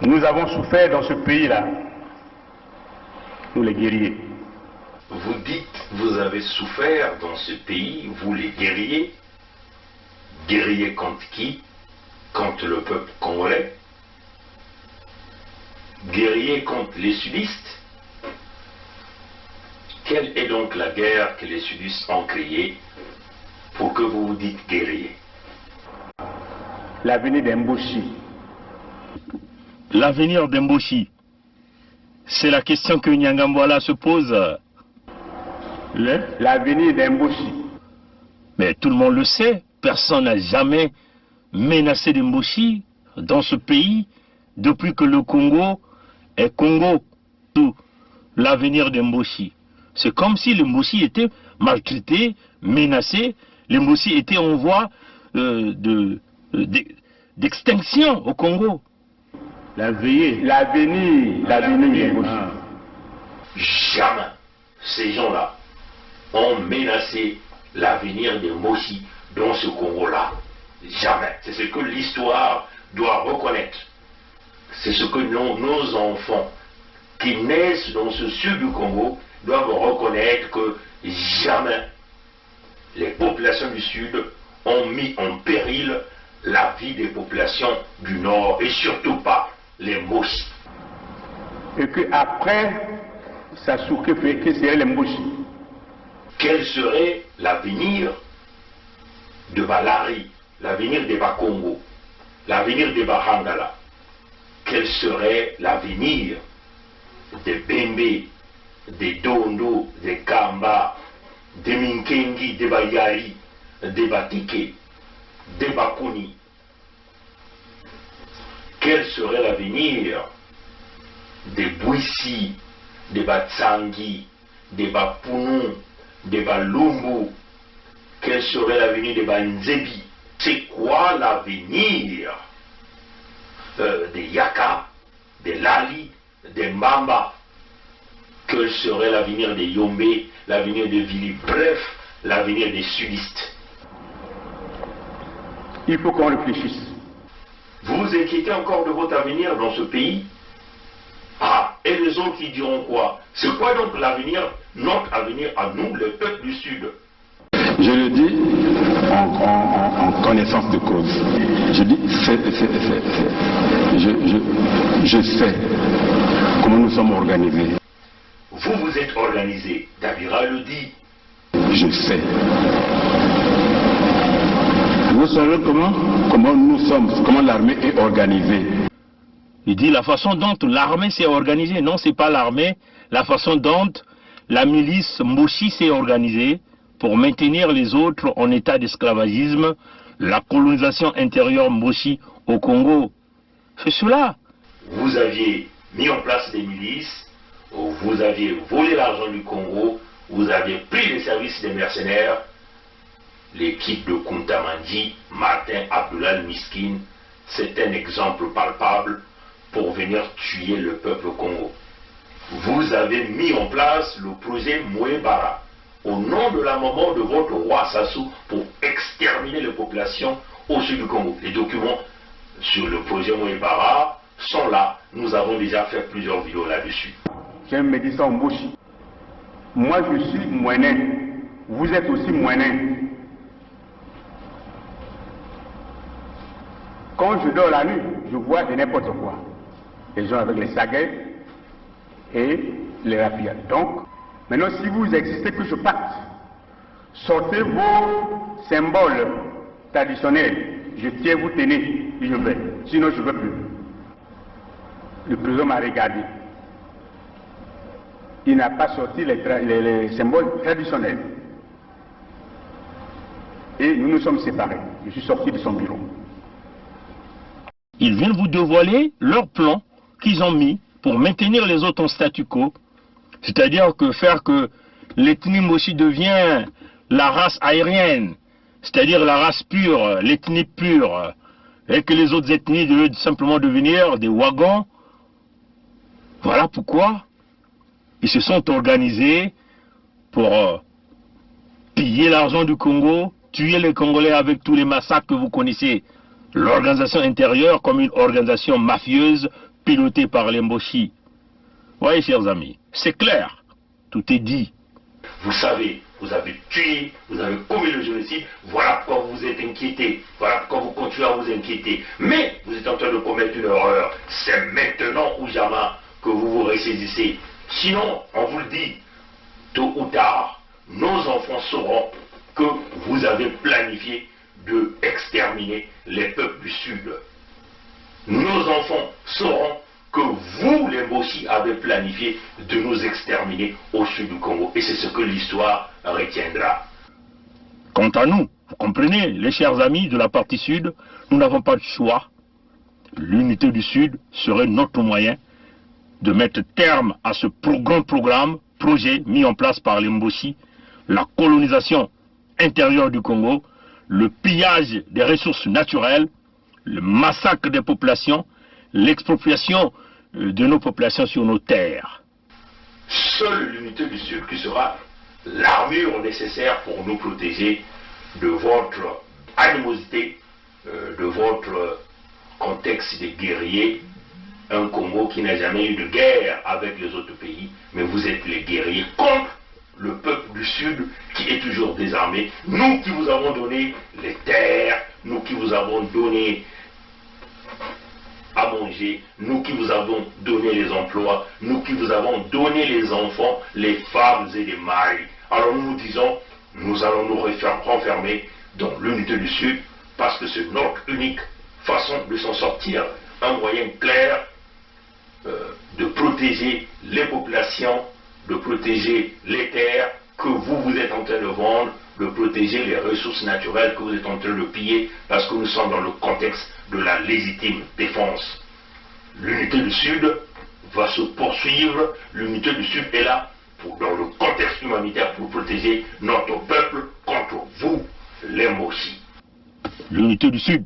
Nous avons souffert dans ce pays-là, nous les guerriers. Vous dites, vous avez souffert dans ce pays, vous les guerriers. Guerriers contre qui? Contre le peuple congolais. Guerriers contre les sudistes. Quelle est donc la guerre que les sudistes ont créée pour que vous vous dites guerriers? L'avenir d'Mboshi. L'avenir d'Mboshi, c'est la question que Nyangambwala se pose. L'avenir d'Mboshi. Mais tout le monde le sait, personne n'a jamais menacé d'Mboshi dans ce pays depuis que le Congo est Congo. Tout l'avenir d'Mboshi. C'est comme si l'Mboshi était maltraité, menacé, l'Mboshi était en voie d'extinction au Congo. L'avenir d'Mboshi. Jamais ces gens-là ont menacé l'avenir de Mboshi dans ce Congo-là. Jamais. C'est ce que l'histoire doit reconnaître. C'est ce que nos enfants qui naissent dans ce sud du Congo doivent reconnaître, que jamais les populations du sud ont mis en péril la vie des populations du nord, et surtout pas les Mboshi. Et qu'après, ça souque fait que c'est les Mboshi. Quel serait l'avenir de Balari, l'avenir de Bakongo, l'avenir de Bahangala? Quel serait l'avenir de Bembe, de Dondo, de Kamba, de Minkengi, de Bayari, de Batike, de Bakuni? Quel serait l'avenir de Bouissi, de Batsangi, de Bapounou, de Balumbu? Quel serait l'avenir de Banzebi? C'est quoi l'avenir de Yaka, de Lali, de Mbamba? Quel serait l'avenir de Yombe, l'avenir de Vili? Bref, l'avenir des sudistes. Il faut qu'on réfléchisse. Vous vous inquiétez encore de votre avenir dans ce pays? Ah, et les autres qui diront quoi? C'est quoi donc l'avenir, notre avenir à nous, le peuple du Sud? Je le dis en connaissance de cause. Je dis je sais comment nous sommes organisés. Vous, vous êtes organisé. Davira le dit. Je sais. Vous savez comment nous sommes, comment l'armée est organisée. Il dit la façon dont l'armée s'est organisée. Non, c'est pas l'armée. La façon dont la milice Mboshi s'est organisée pour maintenir les autres en état d'esclavagisme, la colonisation intérieure Mboshi au Congo. C'est cela. Vous aviez mis en place des milices, vous aviez volé l'argent du Congo, vous aviez pris les services des mercenaires. L'équipe de Kuntamandi, Martin Abdoulal Miskin, c'est un exemple palpable pour venir tuer le peuple Congo. Vous avez mis en place le projet Mouébara au nom de la maman de votre roi Sassou pour exterminer les populations au sud du Congo. Les documents sur le projet Mouébara sont là. Nous avons déjà fait plusieurs vidéos là-dessus. J'aime me dire ça en Mboshi. Moi je suis moinen. Vous êtes aussi moinen. Quand je dors la nuit, je vois de n'importe quoi. Les gens avec les saguets et les rapides. Donc, maintenant, si vous existez que je parte, sortez vos symboles traditionnels. Je tiens, vous tenez, et je vais. Sinon, je ne veux plus. Le président m'a regardé. Il n'a pas sorti les symboles traditionnels. Et nous nous sommes séparés. Je suis sorti de son bureau. Ils viennent vous dévoiler leur plan qu'ils ont mis pour maintenir les autres en statu quo. C'est-à-dire que faire que l'ethnie Mboshi devient la race aérienne, c'est-à-dire la race pure, l'ethnie pure, et que les autres ethnies devaient simplement devenir des wagons. Voilà pourquoi ils se sont organisés pour piller l'argent du Congo, tuer les Congolais avec tous les massacres que vous connaissez. L'organisation intérieure comme une organisation mafieuse, pilotée par les Mboshi. Voyez, chers amis, c'est clair, tout est dit. Vous savez, vous avez tué, vous avez commis le génocide, voilà pourquoi vous êtes inquiétés, voilà pourquoi vous continuez à vous inquiéter. Mais vous êtes en train de commettre une erreur. C'est maintenant ou jamais que vous vous ressaisissez. Sinon, on vous le dit, tôt ou tard, nos enfants sauront que vous avez planifié de exterminer les peuples du Sud. Nos enfants sauront que vous, les Mboshi, avez planifié de nous exterminer au sud du Congo. Et c'est ce que l'histoire retiendra. Quant à nous, vous comprenez, les chers amis de la partie sud, nous n'avons pas de choix. L'unité du Sud serait notre moyen de mettre terme à ce projet mis en place par les Mboshi, la colonisation intérieure du Congo, le pillage des ressources naturelles, le massacre des populations, l'expropriation de nos populations sur nos terres. Seule l'unité du Sud qui sera l'armure nécessaire pour nous protéger de votre animosité, de votre contexte de guerrier. Un Congo qui n'a jamais eu de guerre avec les autres pays, mais vous êtes les guerriers contre le peuple du Sud qui est toujours désarmé. Nous qui vous avons donné les terres, nous qui vous avons donné à manger, nous qui vous avons donné les emplois, nous qui vous avons donné les enfants, les femmes et les maris. Alors nous nous disons, nous allons nous renfermer dans l'unité du Sud parce que c'est notre unique façon de s'en sortir. Un moyen clair de protéger les populations, de protéger les terres que vous êtes en train de vendre, de protéger les ressources naturelles que vous êtes en train de piller, parce que nous sommes dans le contexte de la légitime défense. L'unité du Sud va se poursuivre, l'unité du Sud est là, dans le contexte humanitaire, pour protéger notre peuple contre vous, les Mboshi. L'unité du Sud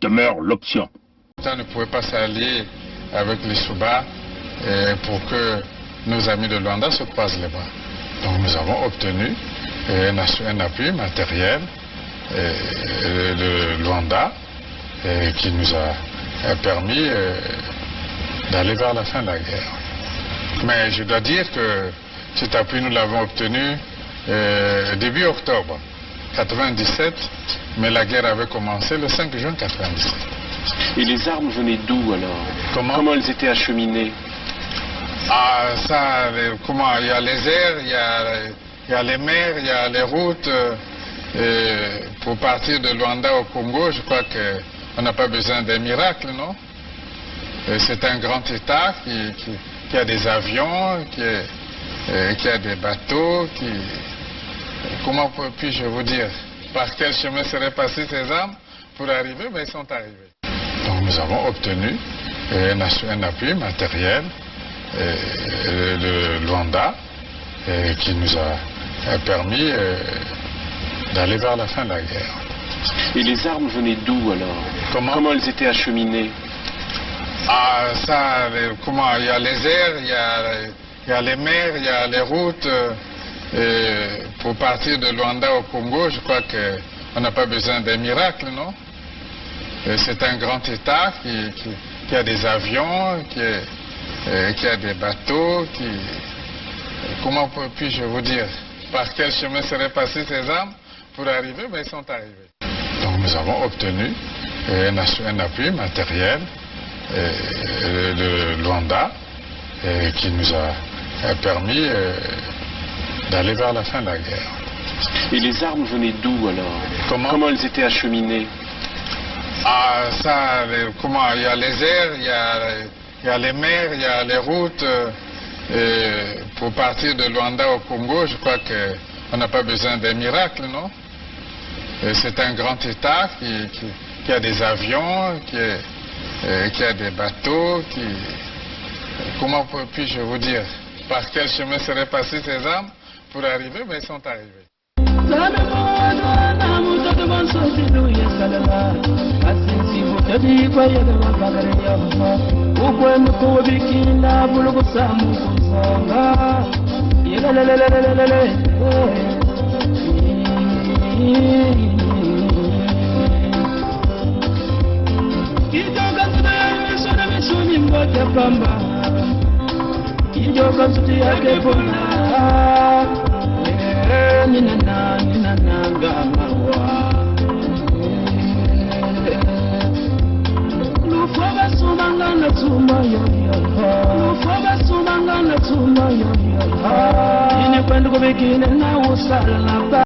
demeure l'option. Ça ne pouvait pas s'allier avec les Souba pour que nos amis de Luanda se croisent les bras. Donc nous avons obtenu un appui matériel de Luanda qui nous a permis d'aller vers la fin de la guerre. Mais je dois dire que cet appui nous l'avons obtenu début octobre 1997, mais la guerre avait commencé le 5 juin 1997. Et les armes venaient d'où alors? Comment elles étaient acheminées? Ah, ça, comment? Il y a les airs, il y a les mers, il y a les routes. Pour partir de Luanda au Congo, je crois qu'on n'a pas besoin d'un miracle, non? C'est un grand État qui a des avions, qui a des bateaux, comment puis-je vous dire? Par quel chemin seraient passées ces armes pour arriver? Mais ils sont arrivés. Donc nous avons obtenu un appui matériel de Luanda qui nous a permis d'aller vers la fin de la guerre. Et les armes venaient d'où alors? Comment elles étaient acheminées? Ah, ça, comment? Il y a les airs, il y a les mers, il y a les routes. Pour partir de Luanda au Congo, je crois qu'on n'a pas besoin d'un miracle, non? C'est un grand État qui a des avions, qui a des bateaux, comment puis-je vous dire? Par quel chemin seraient passées ces armes pour arriver? Mais ils sont arrivés. Donc nous avons obtenu un appui matériel de Luanda qui nous a permis d'aller vers la fin de la guerre. Et les armes venaient d'où alors? Comment elles étaient acheminées? Ah, ça, comment? Il y a les airs, il y a les mers, il y a les routes. Pour partir de Luanda au Congo, je crois qu'on n'a pas besoin d'un miracle, non? C'est un grand État qui a des avions, qui a des bateaux, comment puis-je vous dire? Par quel chemin seraient passées ces armes pour arriver? Mais ils sont arrivés. Kita wake pamba Ijoka suti yake pona Nina ngamawa Lufoba sumanga na tuma yo Lufoba sumanga na tuma yo Ine kwenda kubikine na usala na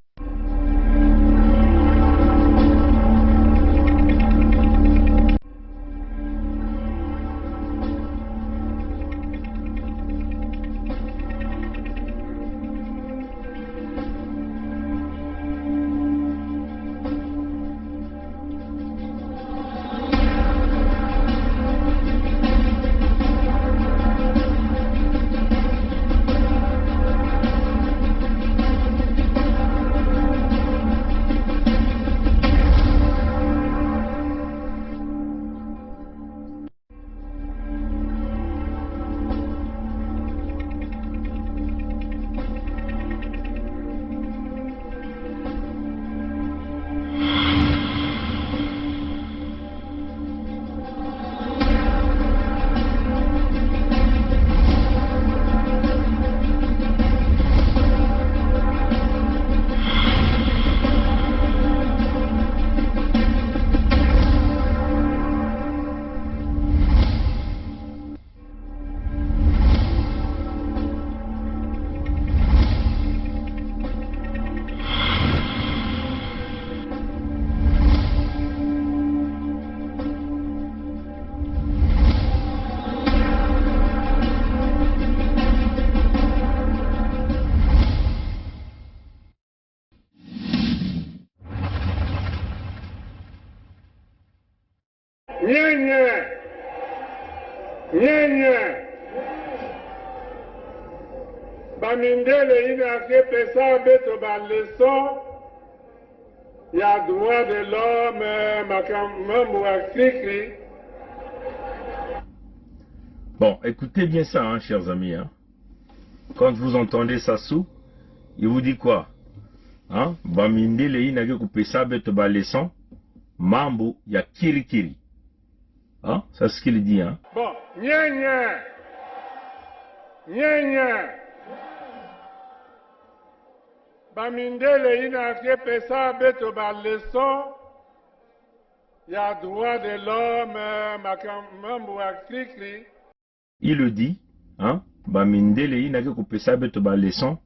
Bamindele ina ke pesa beto ba leçon ya droit de l'homme makamambo akikri. Bon, écoutez bien ça, hein, chers amis. Hein. Quand vous entendez Sassou, il vous dit quoi? Hein? Bamindele ina ke pesa beto ba leçon mambo ya kirikiri. Hein? C'est ce qu'il dit. Hein? Bon, nya. Bamindele ina ke pesa beto ba leçon ya droit de l'homme makamambo akikri. Il le dit, hein? Bamindele ina ke pesa beto ba leçon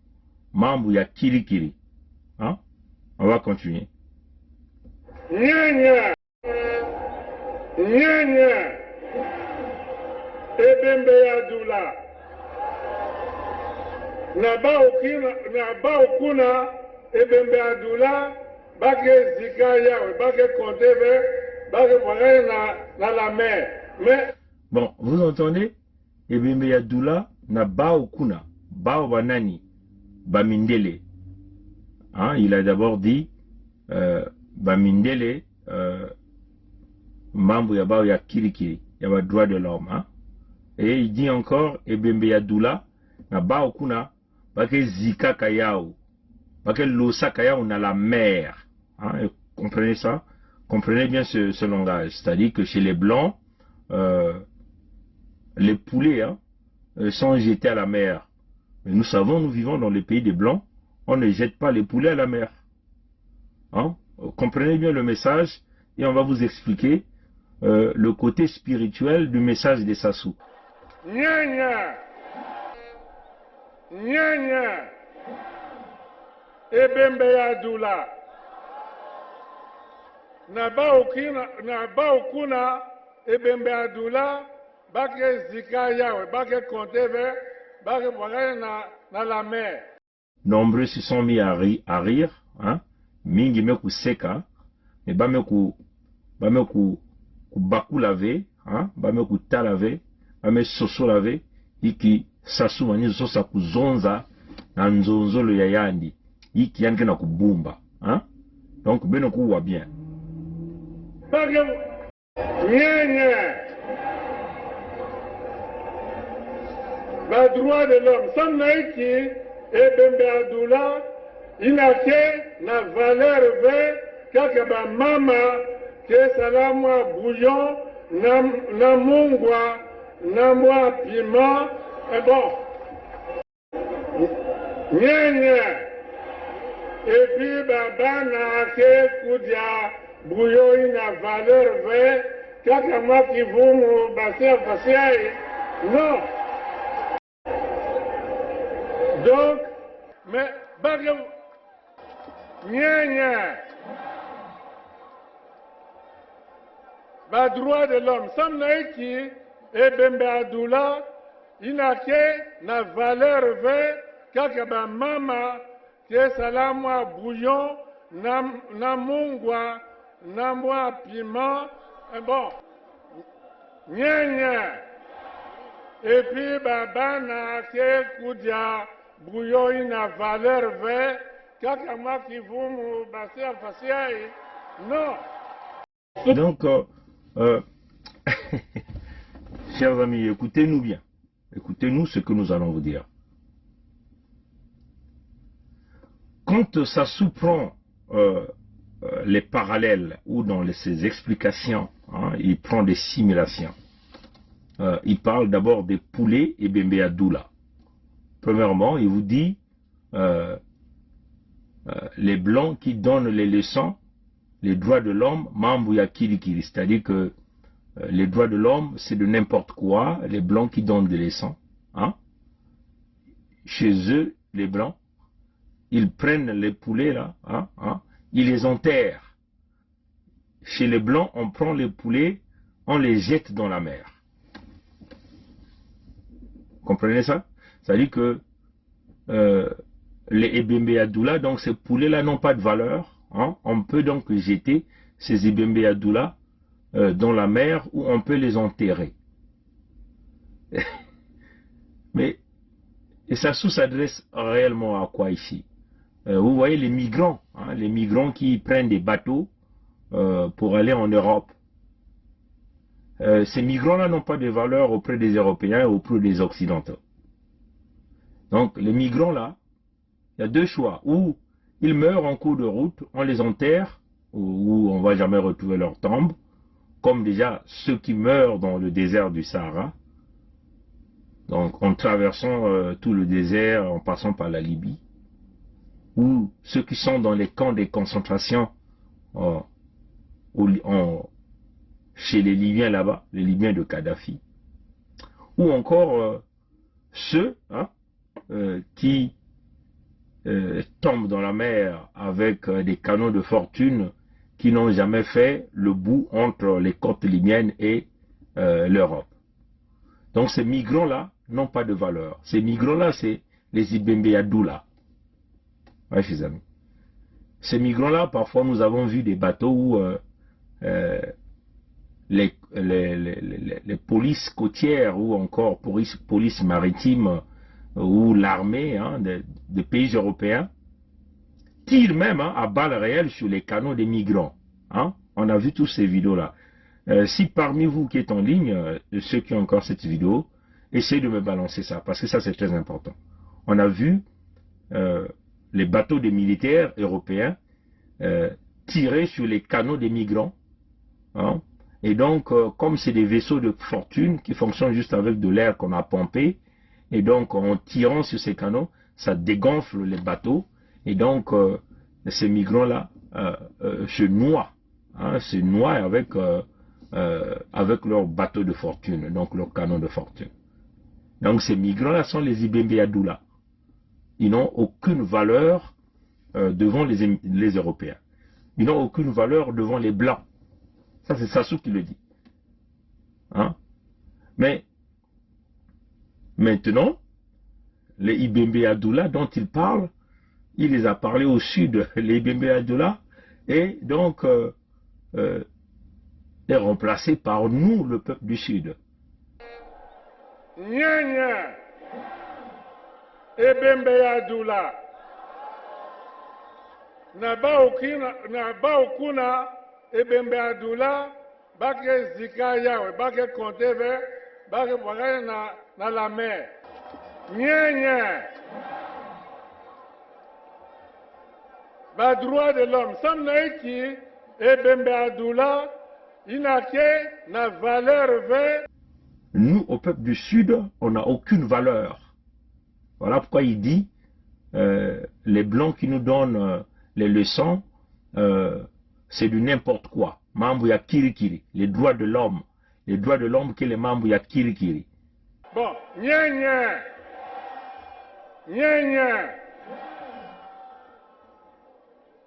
mambo ya kirikiri. Hein? On va continuer. Nya. Ebembe ya dula. Na ba okuna ebembe ya dula bake zika yawe bake kontebe bake voyer na la mer. Mais bon, vous entendez? Ebembe ya dula na ba okuna ba banani bamindele. Hein, il a d'abord dit bamindele mambo ya bao ya kirikiri ya ba droit de l'homme. Hein? Et il dit encore ebembe ya dula na ba okuna bake zika kayao bake losa kayao na la mer. Hein? Comprenez ça? Comprenez bien ce langage. C'est-à-dire que chez les blancs, les poulets sont jetés à la mer. Mais nous savons, nous vivons dans les pays des blancs, on ne jette pas les poulets à la mer. Hein? Comprenez bien le message et on va vous expliquer le côté spirituel du message de Sassou. Nya. Ebembe ya dula. Na ba okuna ebembe ya dula bake zika yawe bake kontebe bake voyer na la mer. Nombreux se sont mis à rire, hein? Mingi me kuseka, mais ba me ku baku lave, hein? Ba me ku talave, ba me soso lave, iki Sassou mani sosa kuzonza na nzonzolo ya yandi, iki yanke na kubumba, hein? Donc beno kuwa bien. Nya. Ba droit de l'homme, sam naiki ebembe adula inake na valeur ve kaka ba mama ke salamu bouillon na mungwa na mwa piment, et bon, et puis bana ke kudia bouillon na valeur ve kaka mwa kivumu basia fasiai non. Donc mais bagam ba droit de l'homme samnaiki et Bembe Adoula inake na valeur ve kaka ba mama ke salamwa bouillon na mungwa na mwa piment bon et puis bana ke kudia bouillon na valeur ve kaka mwa kivumu basia fasiai non. Donc chers amis, écoutez-nous bien. Écoutez-nous ce que nous allons vous dire. Quand Sassou prend les parallèles ou dans ses explications, hein, il prend des simulations. Il parle d'abord des poulets et Bembe Adoula. Premièrement, il vous dit les blancs qui donnent les leçons, les droits de l'homme, Mambouya Kirikiri, c'est-à-dire que les droits de l'homme, c'est de n'importe quoi, les blancs qui donnent des leçons. Hein? Chez eux, les blancs, ils prennent les poulets là, ils les enterrent. Chez les blancs, on prend les poulets, on les jette dans la mer. Vous comprenez ça? C'est-à-dire que les Ebembe Adoula, donc ces poulets-là n'ont pas de valeur. Hein? On peut donc jeter ces Ebembe Adoula dans la mer où on peut les enterrer. Mais et Sassou s'adresse réellement à quoi ici? Vous voyez les migrants, hein, les migrants qui prennent des bateaux pour aller en Europe. Ces migrants-là n'ont pas de valeur auprès des Européens et auprès des Occidentaux. Donc les migrants-là, il y a deux choix. Ou ils meurent en cours de route, on les enterre, ou on ne va jamais retrouver leur tombe, comme déjà ceux qui meurent dans le désert du Sahara, donc en traversant tout le désert, en passant par la Libye, ou ceux qui sont dans les camps de concentration chez les Libyens là-bas, les Libyens de Kadhafi, ou encore ceux qui tombent dans la mer avec des canons de fortune qui n'ont jamais fait le bout entre les côtes libyennes et l'Europe. Donc ces migrants-là n'ont pas de valeur. Ces migrants-là, c'est les Ibembe Adoula. Ouais, chers amis. Ces migrants-là, parfois nous avons vu des bateaux où les polices côtières ou encore police maritime ou l'armée des pays européens tirent même à balles réelles sur les canaux des migrants. Hein? On a vu tous ces vidéos-là. Si parmi vous qui êtes en ligne, ceux qui ont encore cette vidéo, essayez de me balancer ça, parce que ça c'est très important. On a vu les bateaux des militaires européens tirer sur les canaux des migrants. Hein? Et donc, comme c'est des vaisseaux de fortune qui fonctionnent juste avec de l'air qu'on a pompé, et donc en tirant sur ces canaux, ça dégonfle les bateaux, et donc ces migrants-là se noient, se noient avec leurs bateaux de fortune, donc leurs canons de fortune. Donc ces migrants-là sont les Ibembe Adoula. Ils n'ont aucune valeur devant les Européens. Ils n'ont aucune valeur devant les Blancs. Ça, c'est Sassou qui le dit. Hein? Mais maintenant, les Ibembe Adoula dont il parle, il les a parlé au sud, les Ibembe Adoula, et donc est remplacé par nous, le peuple du sud. Nyanya Ebembe Adoula na ba okuna Ebembe Adoula bake zika yawe bake konteve bake bwagane na la mer Nyanya ba droit de l'homme samnaiki Ebembe Adoula inake na valeur ve. Nous, au peuple du Sud, on n'a aucune valeur. Voilà pourquoi il dit, les Blancs qui nous donnent les leçons, c'est du n'importe quoi. Mambo ya kirikiri, les droits de l'homme que les mambo ya kirikiri. Bon, nye.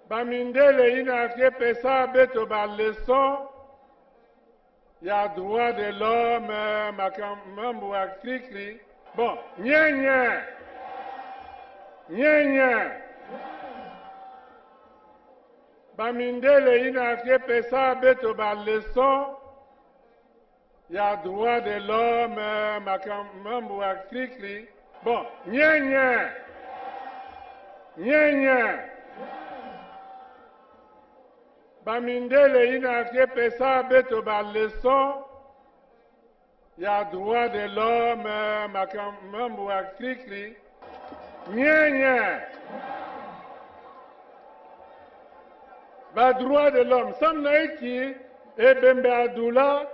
Bamindele ina ke pesa beto ba leçon ya droit de l'homme mambo ya kirikiri. Bon, nye. Bamindele ina ke pesa beto ba leçon ya droit de l'homme mambo ya kirikiri. Bon, nye. Bamindele ina ke pesa beto ba leçon ya droit de l'homme mambo ya kirikiri. Nye. Ba droit de l'homme samna iki ebembe adula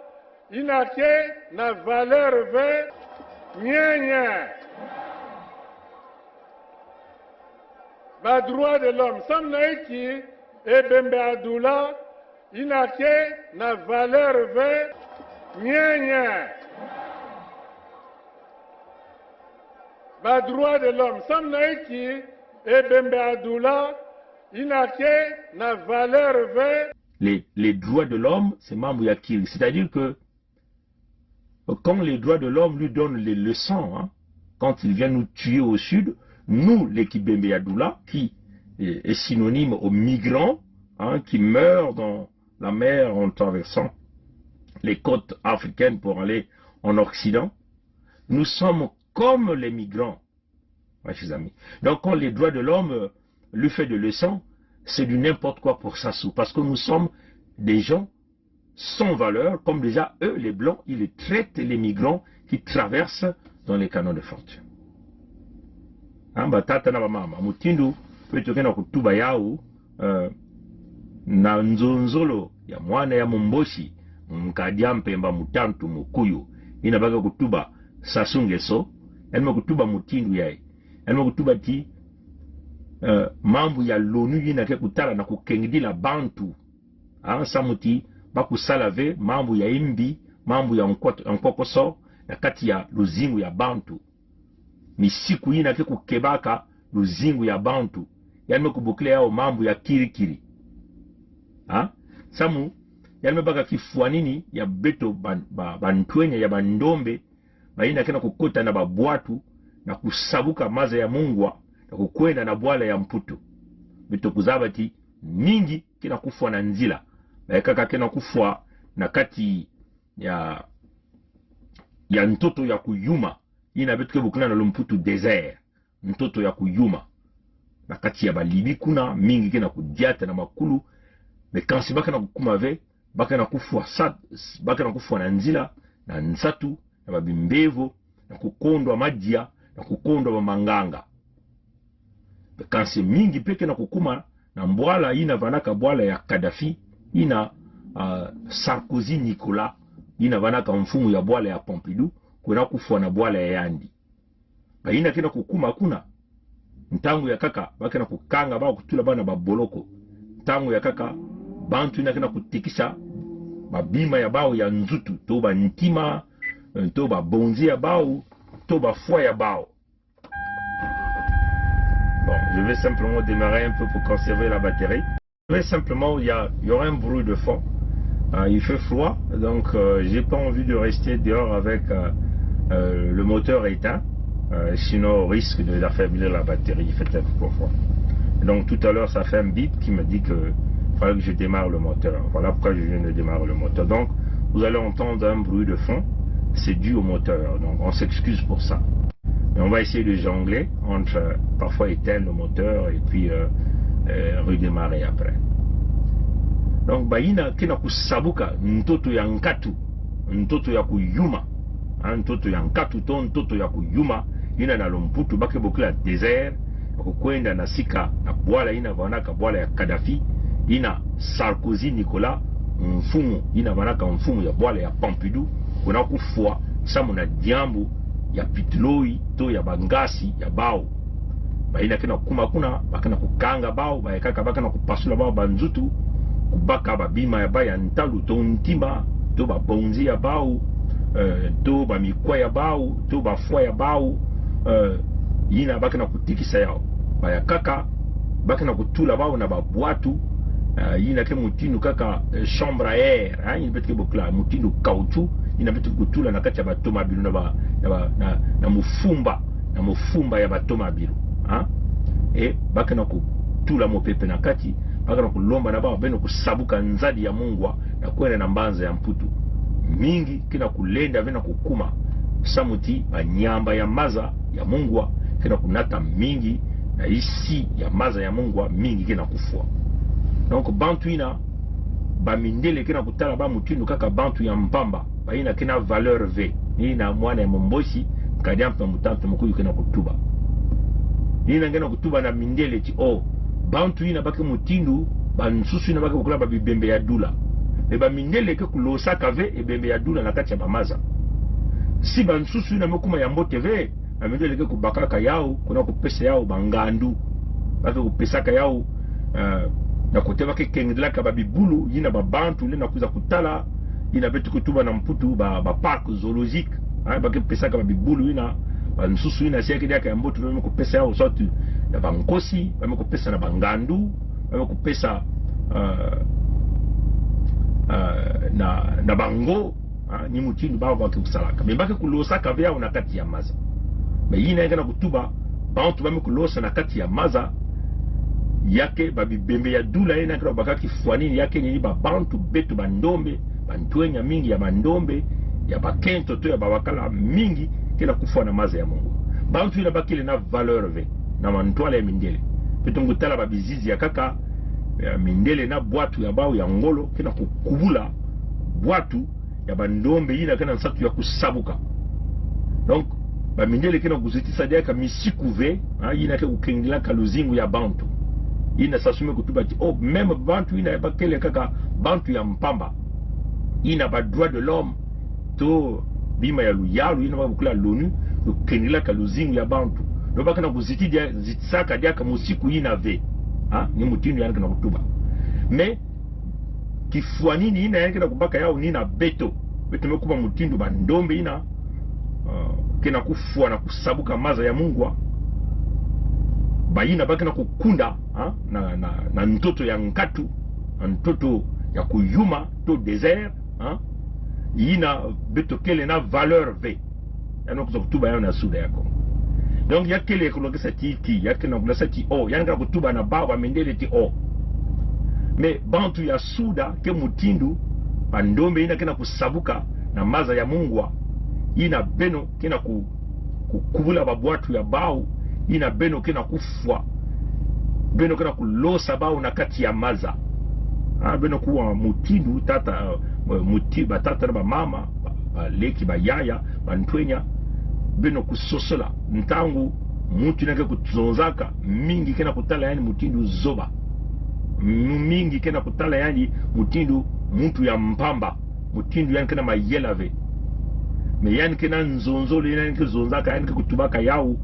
inake na valeur ve nye. Ba droit de l'homme samna iki ebembe adula inake na valeur ve nye. Ba droit de l'homme samna iki ebembe adula inake na valeur ve. Les droits de l'homme, c'est Mambo ya Kiri. C'est-à-dire que quand les droits de l'homme lui donnent les leçons, hein, quand il vient nous tuer au sud, nous, les Kibembe Yadoula, qui est synonyme aux migrants, hein, qui meurent dans la mer en traversant les côtes africaines pour aller en Occident, nous sommes comme les migrants, ouais, chers amis. Donc quand les droits de l'homme lui fait de leçons, c'est du n'importe quoi pour Sassou, parce que nous sommes des gens sans valeur, comme déjà eux, les Blancs, ils traitent les migrants qui traversent dans les canaux de frontière. Batata na bamama, mutindu, petoke na kutuba yao, na nzonzolo ya mwana ya mumboshi, mkadia mpemba mutantu mukuyu, inabaga kutuba sasungeso, elma kutuba mutindu yae, elma kutuba ti, mambu ya l'ONU yina ke kutala na kukengidila bantu, samuti, baku salave, mambu ya imbi, mambu ya nkokoso, na kati ya luzingu ya bantu. Misiku yina ke kukebaka luzingu ya bantu, yalme kubukle yao mambu ya kirikiri. Samu, yalme baka kifuanini ya beto bantwenye ya bandombe, yina kena kukota na babuatu, na kusabuka maza ya mungwa, na kukwenda na bwala ya mputu. Beto kuzabati, mingi kena kufua na nzila. Kaka kena kufua na kati ya ntoto ya kuyuma. Ina betu ke bukuna na lumputu desert. Ntoto ya kuyuma. Na kati ya balibi kuna mingi kena kudiata na makulu. Mekansi baka na kukumave. Baka na kufua na nzila. Na nsatu. Na babimbevo. Na kukondwa madia. Na kukondwa manganga. Mekansi mingi peke na kukuma. Na mbwala ina vanaka bwala ya Kadhafi. Ina Sarkozy Nicolas. Ina vanaka mfumu ya bwala ya Pompidou. Kuna kufua na bwala ya Yandi. Ina kena kukuma kuna. Ntangu ya kaka. Baka na kukanga bao kutula bana baboloko. Ntangu ya kaka. Bantu ina kena kutikisa. Babima ya bao ya nzutu. Toba ntima. Toba bonzi ya bao. Toba foi ya bao. Bon, je vais simplement démarrer un peu pour conserver la batterie. Je vais simplement, il y aura un bruit de fond. Il fait froid, donc j'ai pas envie de rester dehors avec le moteur éteint. Sinon, on risque d'affaiblir la batterie. Il fait très froid. Donc tout à l'heure, ça fait un bip qui me dit que fallait que je démarre le moteur. Voilà pourquoi je viens de démarrer le moteur. Donc, vous allez entendre un bruit de fond. C'est dû au moteur. Donc, on s'excuse pour ça. Mais on va essayer de jongler entre parfois éteindre le moteur et puis redémarrer après. Donc baina kena kusabuka ntoto ya nkatu, ntoto ya kuyuma, ntoto ya nkatu to ntoto ya kuyuma ina na lomputu bake bokula desert kukwenda na sika na bwala ina vanaka bwala ya Kadhafi, ina Sarkozy Nicolas mfumu ina vanaka mfumu ya bwala ya Pompidou, kuna kufua samu na diambu ya pitloi to ya bangasi ya bao baina kena kuma kuna bakana kukanga bao bayekaka bakana kupasula bao banzutu kubaka babima ya baya ntalu to ntima to babonzi ya bao to bamikwa ya bao to bafwa ya bao yina bakana kutikisa yao bayakaka bakana kutula bao na babwatu yina ke mutinu kaka chambre à air yina betike bokla mutinu kauchu yina betike kutula na kati ya batoma bilu na mufumba ya batoma bilu bakana kutula mopepe na kati bakana kulomba na bao beno kusabuka nzadi ya mungwa na kwenda na mbanza ya mputu mingi kina kulenda vena kukuma samuti banyamba ya maza ya mungwa kina kunata mingi na isi ya maza ya mungwa mingi kina kufua. Donc bantu ina bamindele kina kutala ba mutinu kaka bantu ya mpamba baina kina valeur v ni na mwana ya mombosi kadiampa mutanto mkuyu kina kutuba nina ngena kutuba na mindele ti bantu ina baki mutindu bansusu ina baki kukula babibembe ya dula eba mindele ke kulosa kave ebembe ya dula na kati ya bamaza si bansusu ina mekuma ya mbote ve na mindele ke kubakaka yao kuna kupesa yao bangandu baki kupesaka yao na kuteba ke kengelaka babibulu yina babantu ile na kuza kutala ina betu kutuba na mputu ba parc zoologique baki pesaka babibulu ina bansusu ina siaki diaka ya mbote bame kupesa yao sotu na bankosi bame kupesa na bangandu bame kupesa na bango ni mutinu bao baki kusalaka me baki kulosa kave yao na kati ya maza me yina ngana kutuba bantu bame kulosa na kati ya maza yake babibembe ya dula ina kira bakaki fuanini yake ni babantu betu bandombe bantuenya mingi ya bandombe ya bakento to ya babakala mingi kila kufua na maza ya Mungu bantu ina bakile na valeur ve na mantwala ya mindele petungu tala babizizi ya kaka ya mindele na bwatu ya bao ya ngolo kina kukubula bwatu ya bandombe ina kana nsatu ya kusabuka. Donc ba mindele kina kuzitisa diaka misiku ve ina ke ukengila kaluzingu ya bantu ina sasume kutuba ti même bantu ina bakele kaka bantu ya mpamba ina ba droit de l'homme to bima ya luyalu ina bakula l'ONU ukengila kaluzingu ya bantu no bakana kuziti dia zitsaka diaka musiku ina ve ni mutinu yana kana kutuba me kifuanini ina yana kana kubaka yao nina beto mekuba mutindu bandombe ina kena kufua na kusabuka maza ya Mungwa bayina bakina kukunda na ntoto ya nkatu na ntoto ya kuyuma to desert yina beto kele na valeur v yana kutuba yao na suda yako. Donc yakele kulogesa tiki yakena kulasa ti yana kutuba na baba mendele ti me bantu ya suda ke mutindu bandombe ina kena kusabuka na maza ya Mungwa ina beno kena kukubula babwatu ya bao ina beno kena kufwa beno kena kulosa bao na kati ya maza beno kuwa mutindu tata mutiba tata na mama leki bayaya bantwenya beno kusosola ntangu mutu nake kuzonzaka mingi kena kutala yani mutindu zoba mingi kena kutala yani mutindu muntu ya mpamba mutindu yani kena mayelave me yani kena nzonzole yani ke zonzaka yani ke kutubaka yao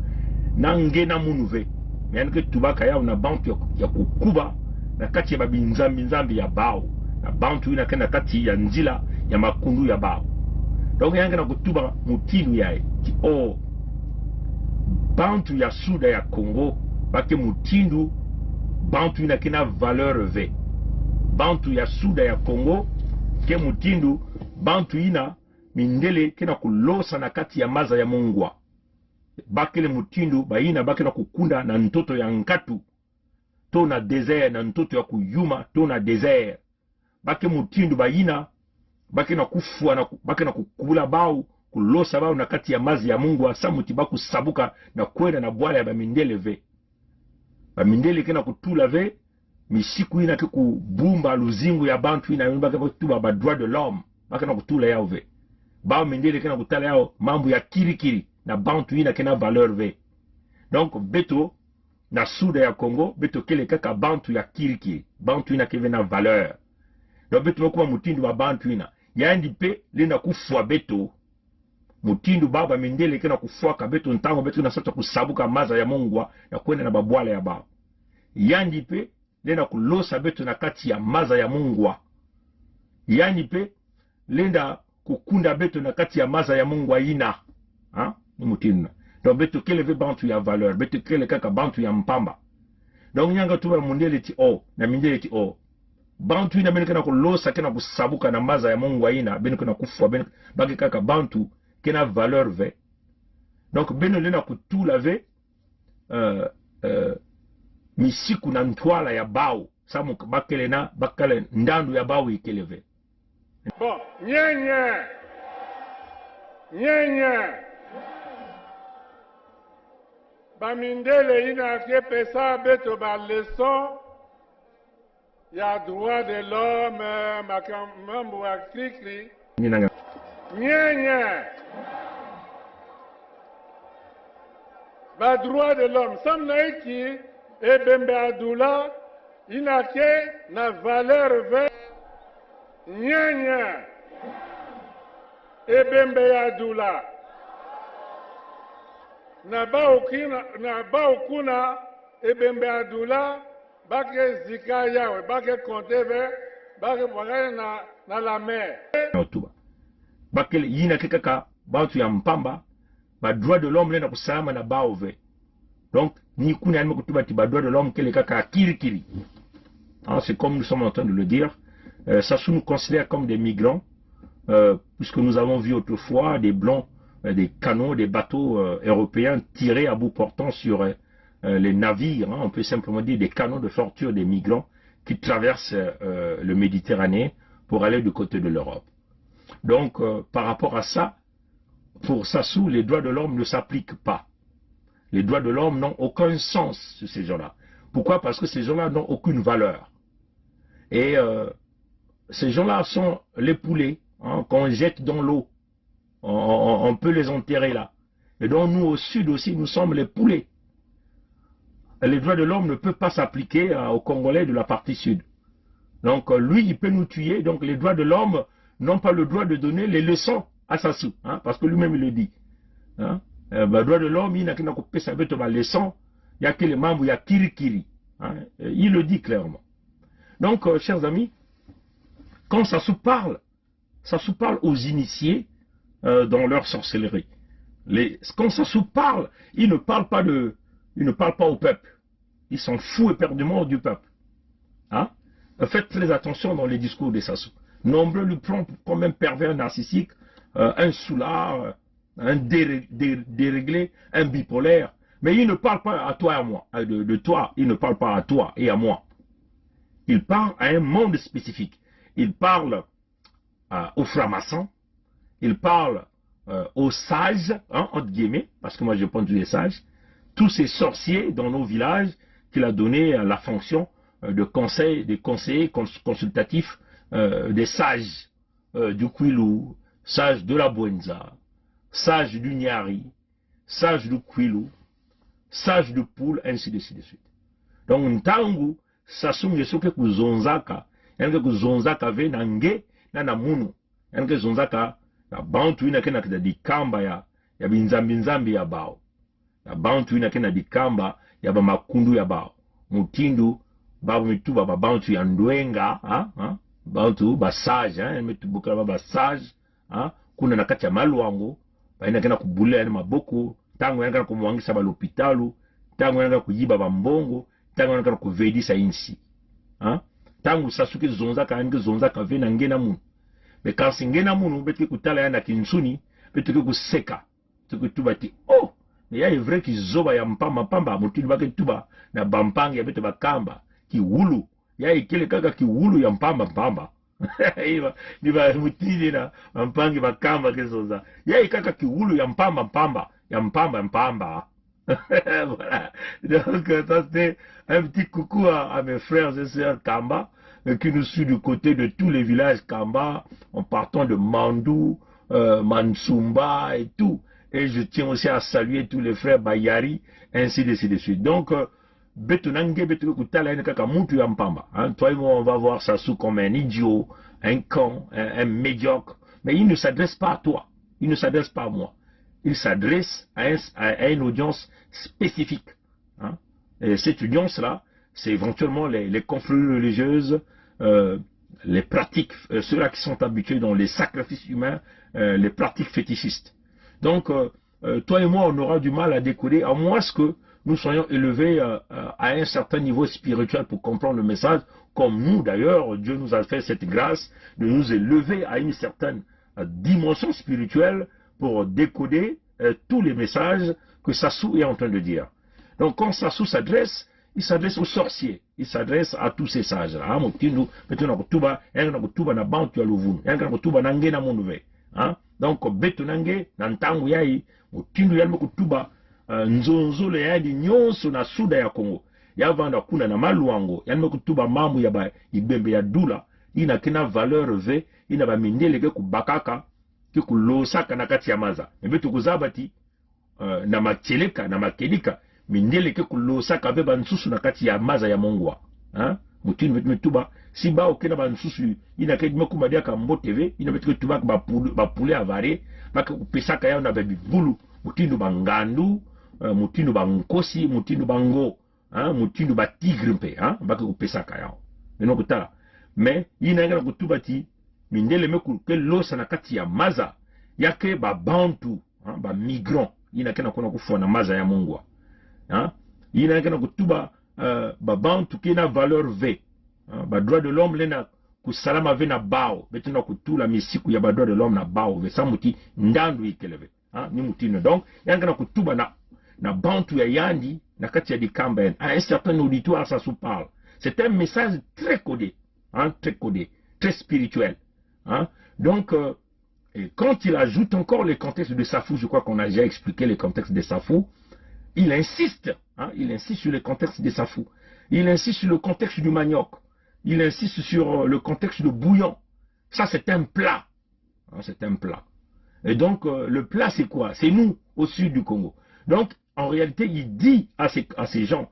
na ngena munuve yani ke tubaka yao na bantu ya kukuba na kati ya babinzambi ya bao na bantu ina kena kati ya nzila ya makundu ya bao. Donc yani kena kutuba mutinu yae ki bantu ya suda ya Congo bake mutindu bantu ina kena valeur ve bantu ya suda ya Congo ke mutindu bantu ina mindele kena kulosa na kati ya maza ya Mungwa bakele mutindu baina bakena kukunda na ntoto ya nkatu to na desert na ntoto ya kuyuma to na desert bake mutindu baina bakena kufua na bakena kukubula bao kulosa bao na kati ya mazi ya Mungwa samuti baku sabuka na kwenda na bwala ya bamindele ve bamindele kena kutula ve misiku ina ke kubumba luzingu ya bantu ina bakena kutuba ba droit de l'homme bakena kutula yao ve bao mindele kena kutala yao mambo ya kirikiri na bantu ina kena valeur ve. Donc beto na suda ya Congo beto kele kaka bantu ya kirikiri bantu ina keve na valeur. Donc beto mekuwa mutindu wa bantu ina yandi pe lena kufua beto Mutindu baba mindele kena kufuaka betu ntango betu na sota kusabuka maza ya mongwa ya kwenda na babwala ya bao. Yandi pe lenda kulosa betu na kati ya maza ya mongwa. Yandi pe lenda kukunda betu na kati ya maza ya mongwa ina. Hein? Ni mutindu. Donc betu keleve bantu ya valeur, betu kele kaka bantu ya mpamba. Donc nyanga tuwa mundele ti o, na mindele ti o. Bantu ina benekena kulosa kena kusabuka na maza ya mongwa ina, benekena kufua bagi kaka bantu kena valeur ve. Donc beno lena kutu lave misiku na ntwala ya bao. Samu bakele na bakale ndandu ya bao ikeleve. Bon, nyenye. Nyenye. Bamindele ina ke pesa beto ba leçon ya droit de l'homme makamambo wa krikri. Nyenye. Ba droit de l'homme samna iki ebembe adula ina ke na valeur ve nyenye ebembe adula na ba okuna ebembe adula bake zika yawe bake konteve bake wangane na la mer bakele yina kekaka bantu ya mpamba ba droit de l'homme lena kusama na baove. Donc ni kuna anime kutuba ti ba droit de l'homme kele kaka kirikiri. C'est comme nous sommes en train de le dire. Ça nous considère comme des migrants, puisque nous avons vu autrefois des blancs, des canons, des bateaux européens tirés à bout portant sur les navires. On peut simplement dire des canons de torture des migrants qui traversent le Méditerranée pour aller du côté de l'Europe. Donc, par rapport à ça, pour Sassou, les droits de l'homme ne s'appliquent pas. Les droits de l'homme n'ont aucun sens sur ces gens-là. Pourquoi? Parce que ces gens-là n'ont aucune valeur. Et ces gens-là sont les poulets qu'on jette dans l'eau. On peut les enterrer là. Et donc nous, au sud aussi, nous sommes les poulets. Les droits de l'homme ne peuvent pas s'appliquer aux Congolais de la partie sud. Donc lui, il peut nous tuer. Donc les droits de l'homme n'ont pas le droit de donner les leçons à Sassou, parce que lui-même il le dit. Le droit de l'homme, il n'a qu'à couper sa bête les leçons, il n'y a que les membres, il y a Kirikiri. Il le dit clairement. Donc, chers amis, quand Sassou parle aux initiés dans leur sorcellerie. Quand Sassou parle, il ne parle pas au peuple. Il s'en fout éperdument du peuple. Faites très attention dans les discours de Sassou. Nombreux lui prennent comme un pervers narcissique, un soulard, un déréglé, un bipolaire. Mais il ne parle pas à toi et à moi. De toi, il ne parle pas à toi et à moi. Il parle à un monde spécifique. Il parle aux francs-maçons. Il parle aux sages, entre guillemets, parce que moi je pense les sages. Tous ces sorciers dans nos villages qu'il a donné la fonction de conseil, des conseillers consultatifs, des sages du Kwilu, sages de la Bwenza, sages du Nyari, sages du Kwilu, sages du Poul, ainsi de suite. Donc, Ntangu, Sassou Ngesoke kuzonzaka, yange kuzonzaka ve nange na namunu, yange zonzaka, na bantu ina kena kita dikamba ya binzambi ya bao. Na bantu ina kena dikamba ya ba makundu ya bao. Mutindu, babu mituba ba bantu ya ndwenga, bantu ba sage, mitubuka ba sage, kuna nakati ya maluango, ba ina kena kubule ya maboko, tangu yange kumwangisa ba l'hôpitalu, tangu yange kuyiba ba mbongo, tangu yange kuvedisa insi. Tangu Sasuke zonzaka yange zonzaka ve na ngena munu. Mais quand c'est ngena munu, bete kutala yana kinsuni, bete kuseka. Tuku tuba ti, oh, mais ya vrai ki zoba ya mpamba, mutu bake tuba, na bampangi ya bete bakamba, ki wulu. Ya ikele kaka ki wulu ya mpamba. Niba mutini na mpangi bakamba ke zonza. Ya ikaka ki wulu ya mpamba. Voilà. Donc ça c'était un petit coucou à mes frères et sœurs Kamba qui nous suivent du côté de tous les villages Kamba en partant de Mandou, Mansumba et tout. Et je tiens aussi à saluer tous les frères Bayari ainsi de suite. Donc toi et moi on va voir Sassou comme un idiot, un con, un médiocre, mais il ne s'adresse pas à toi. il ne s'adresse pas à moi. Il s'adresse à une audience spécifique. Hein. Et cette audience-là, c'est éventuellement les conflits religieuses, les pratiques, ceux-là qui sont habitués dans les sacrifices humains, les pratiques fétichistes. Donc, toi et moi, on aura du mal à décoder, à moins que nous soyons élevés à un certain niveau spirituel pour comprendre le message, comme nous d'ailleurs, Dieu nous a fait cette grâce de nous élever à une certaine dimension spirituelle pour décoder tous les messages que Sassou est en train de dire. Donc quand Sassou s'adresse, il s'adresse aux sorciers, il s'adresse à tous ces sages-là. Donc betonange nantangu yai mutindu yalme kutuba nzonzolo yadi nyonso na suda ya Kongo yavanda kuna na maluango yalme kutuba mamu ya ba ibembe ya dula ina kina valeur ve ina ba mindele ke kubakaka ke kulosaka na kati ya maza mbeto kuzabati na macheleka na makelika mindele ke kulosaka ve bansusu na kati ya maza ya mongwa mutindu metuba Simba okena bansusu ina ke mekuma dia ka mboteve ina betike tuba ba poulet avare baka kupesaka yao na bibulu mutindu bangandu mutindu bankosi mutindu bango mutindu ba tigre mpe baka kupesaka yao eno kutala mais ina ngana kutuba ti mindele meku ke losa na kati ya maza yake ba bantu ba migrant ina kena kona kufona maza ya mongwa ina ngana kutuba ba bantu kena valeur v ba droit de l'homme lena kusalama ve na bao betuna kutula misiku ya ba droit de l'homme na bao ve samuti ndandu ikeleve ni mutino donc yanga na kutuba na bantu ya yandi na kati ya dikamba à un certain auditoire ça se parle. C'est un message très codé très spirituel donc et quand il ajoute encore les contextes de Safou, je crois qu'on a déjà expliqué les contextes de Safou, il insiste sur les contextes de Safou, il insiste sur le contexte du manioc. Il insiste sur le contexte de bouillon. Ça, c'est un plat. C'est un plat. Et donc, le plat, c'est quoi? C'est nous, au sud du Congo. Donc, en réalité, il dit à ces gens,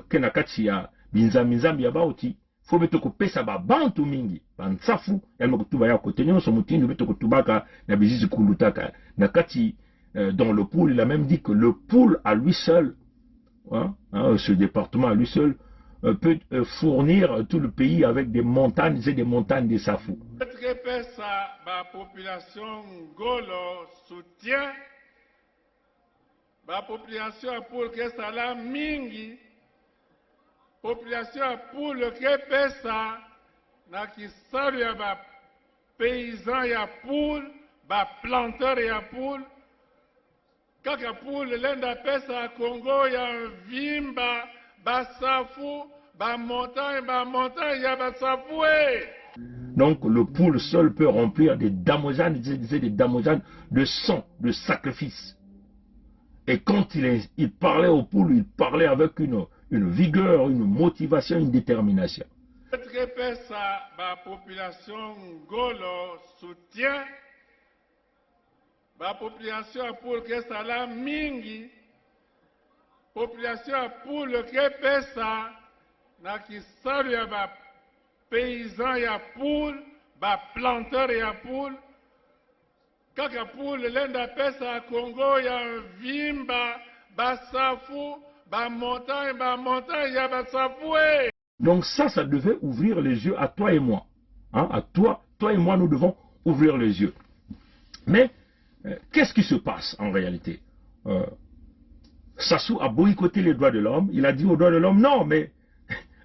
Kenakachi ya binzamizambi ya baoti, faut mettre kopé ça ba bantu mingi, ban safu, ya makutuba ya kote nyo so mutindu mettre kotubaka na bizizi kulutaka. Nakati dans le poule, il a même dit que le poule à lui seul, ce département à lui seul, peut fournir tout le pays avec des montagnes et des montagnes de safou. La population Golo soutient la population pour que ça la mingi, population pour le que pesa na qui salu ya ba paysan ya poule, ba planteur ya poule, kaka poule lenda pesa Congo ya vimba ba safu. Donc le poule seul peut remplir des damojanes, des damojanes de sang, de sacrifice. Et quand il parlait au poule, il parlait avec une vigueur, une motivation, une détermination. La population Golo soutient la population pour que ça la mingi, population pour le que pesa na qui salu ya ba paysan ya poule, ba planteur ya poule, kaka poule lenda pesa Congo ya vimba, ba safu, ba montagne ya ba safoué. Donc ça devait ouvrir les yeux à toi et moi. À toi et moi, nous devons ouvrir les yeux. Mais qu'est-ce qui se passe en réalité? Sassou a boycotté les droits de l'homme. Il a dit aux droits de l'homme, non, mais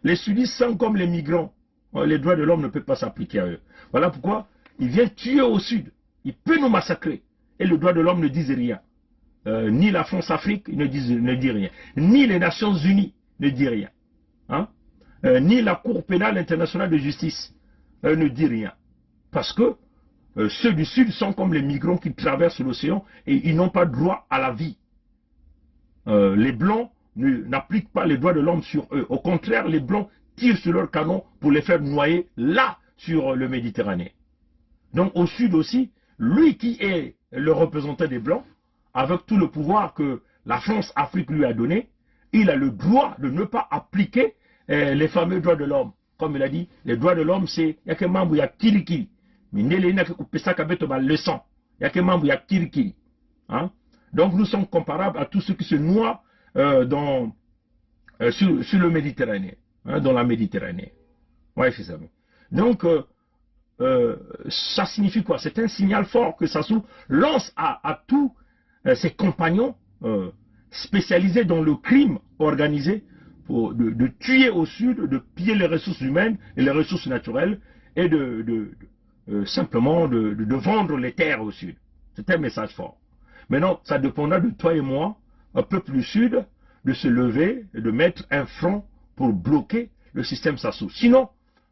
les sudistes sont comme les migrants. Les droits de l'homme ne peuvent pas s'appliquer à eux. Voilà pourquoi il vient tuer au sud. Il peut nous massacrer. Et le droit de l'homme ne dit rien. Ni la France-Afrique ne dit rien. Ni les Nations Unies ne dit rien. Ni la Cour pénale internationale de justice ne dit rien. Parce que ceux du sud sont comme les migrants qui traversent l'océan et ils n'ont pas droit à la vie. Les Blancs n'appliquent pas les droits de l'homme sur eux. Au contraire, les Blancs tirent sur leurs canons pour les faire noyer là, sur le Méditerranée. Donc au sud aussi, lui qui est le représentant des Blancs, avec tout le pouvoir que la France-Afrique lui a donné, il a le droit de ne pas appliquer les fameux droits de l'homme. Comme il a dit, les droits de l'homme, c'est il y a que membre, il y a kili. Mais il y a que le sang. Il y a que membres, il y a Kirikiri. Hein? Donc nous sommes comparables à tous ceux qui se noient sur le Méditerranée, hein, dans la Méditerranée. Ouais, c'est ça. Donc, ça signifie quoi? C'est un signal fort que Sassou lance à tous ses compagnons spécialisés dans le crime organisé de tuer au sud, de piller les ressources humaines et les ressources naturelles et simplement de vendre les terres au sud. C'est un message fort. Maintenant, ça dépendra de toi et moi, un peuple du sud, de se lever et de mettre un front pour bloquer le système Sassou. Sinon,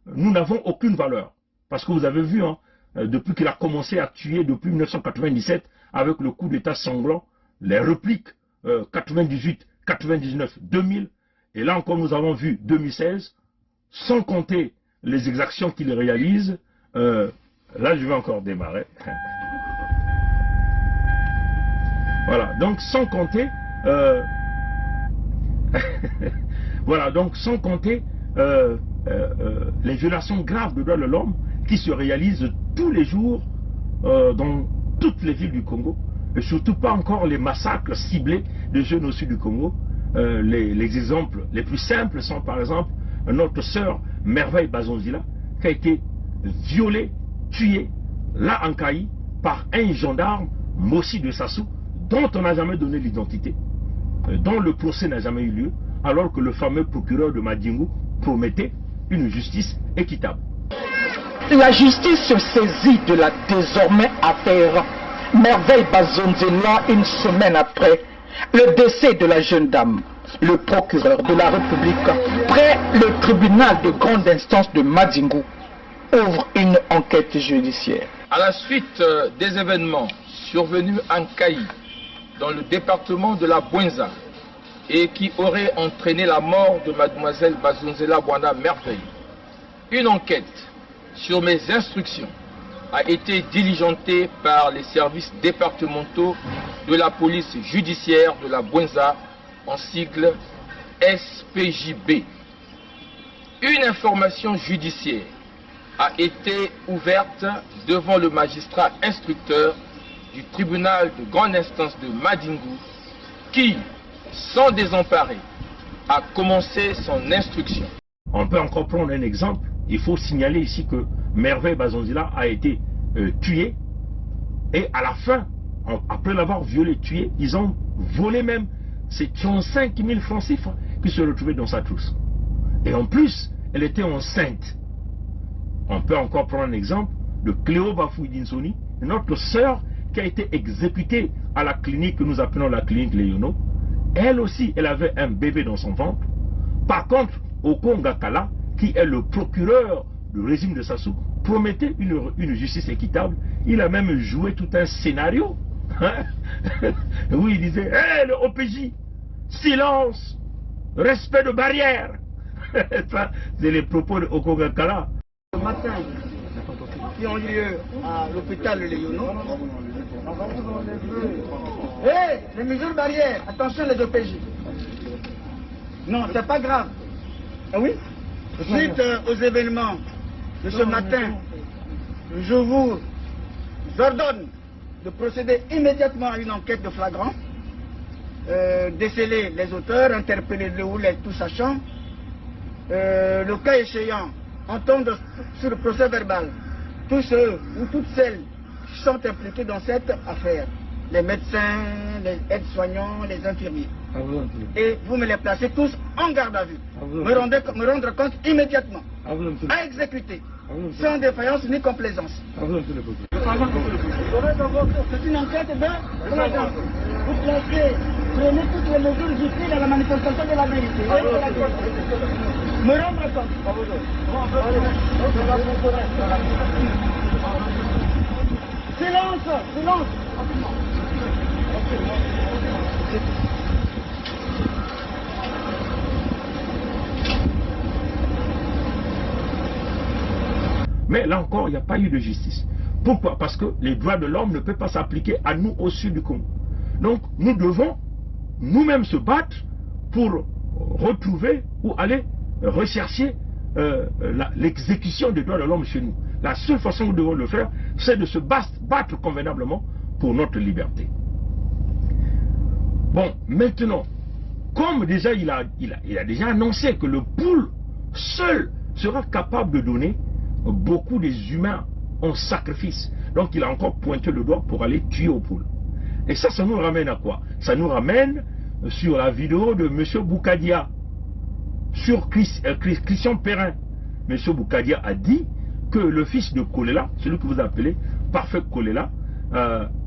nous n'avons aucune valeur. Parce que vous avez vu, hein, depuis qu'il a commencé à tuer depuis 1997, avec le coup d'État sanglant, les répliques 98, 99, 2000, et là encore nous avons vu 2016, sans compter les exactions qu'il réalise. Là je vais encore démarrer. Voilà, donc sans compter voilà, donc sans compter les violations graves de droits de l'homme qui se réalisent tous les jours dans toutes les villes du Congo, et surtout pas encore les massacres ciblés de jeunes au sud du Congo. Les exemples les plus simples sont par exemple notre sœur Merveille Bazonzila qui a été violée, tuée, là en Kaï, par un gendarme, Mossi de Sassou, dont on n'a jamais donné l'identité, dont le procès n'a jamais eu lieu, alors que le fameux procureur de Madingu promettait une justice équitable. La justice se saisit de la désormais affaire Merveille Bazonzila une semaine après le décès de la jeune dame. Le procureur de la République, près le tribunal de grande instance de Madingu, ouvre une enquête judiciaire. À la suite des événements survenus en Kaï, dans le département de la Bouenza, et qui auraient entraîné la mort de mademoiselle Bazonzila Bwanda Merveille, une enquête sur mes instructions a été diligentée par les services départementaux de la police judiciaire de la Bouenza, en sigle SPJB. Une information judiciaire a été ouverte devant le magistrat instructeur du tribunal de grande instance de Madingu qui, sans désemparer, a commencé son instruction. On peut encore prendre un exemple. Il faut signaler ici que Merveille Bazonzila a été tuée, et à la fin, après l'avoir violée, tuée, ils ont volé même ces 35 000 francs CFA qui se retrouvaient dans sa trousse. Et en plus, elle était enceinte. On peut encore prendre un exemple de Cléo Bafouidinsoni, notre sœur qui a été exécutée à la clinique que nous appelons la clinique Léono. Elle aussi, elle avait un bébé dans son ventre. Par contre, Okongakala, qui est le procureur du régime de Sassou, promettait une justice équitable. Il a même joué tout un scénario. Hein? Oui, il disait, hey, le OPJ, silence, respect de barrière. Ça, c'est les propos de Okongakala. Le matin, qui ont lieu à l'hôpital Léono. Hey, les mesures barrières, attention les OPJ. Non, c'est pas grave. Ah oui? Suite aux événements de ce matin, je vous ordonne de procéder immédiatement à une enquête de flagrant, déceler les auteurs, interpeller les tout sachants, le cas échéant, entendre sur le procès verbal tous ceux ou toutes celles qui sont impliqués dans cette affaire, les médecins, les aides-soignants, les infirmiers. Et vous me les placez tous en garde à vue. Me rendre compte immédiatement. À exécuter. Sans défaillance ni complaisance. C'est une enquête de flagrance. Vous placez, prenez toutes les mesures utiles à la manifestation de la vérité. Me rendre compte. Silence, silence. Mais là encore, il n'y a pas eu de justice. Pourquoi? Parce que les droits de l'homme ne peuvent pas s'appliquer à nous au sud du Congo. Donc nous devons nous-mêmes se battre pour retrouver ou aller rechercher l'exécution des droits de l'homme chez nous. La seule façon que nous devons le faire, c'est de se battre convenablement pour notre liberté. Bon, maintenant, comme déjà il a déjà annoncé que le pool seul sera capable de donner beaucoup des humains en sacrifice. Donc il a encore pointé le doigt pour aller tuer au pool. Et ça nous ramène à quoi? Ça nous ramène sur la vidéo de M. Boukadia, sur Christian Perrin. M. Boukadia a dit que le fils de Kolela, celui que vous appelez Parfait Kolela,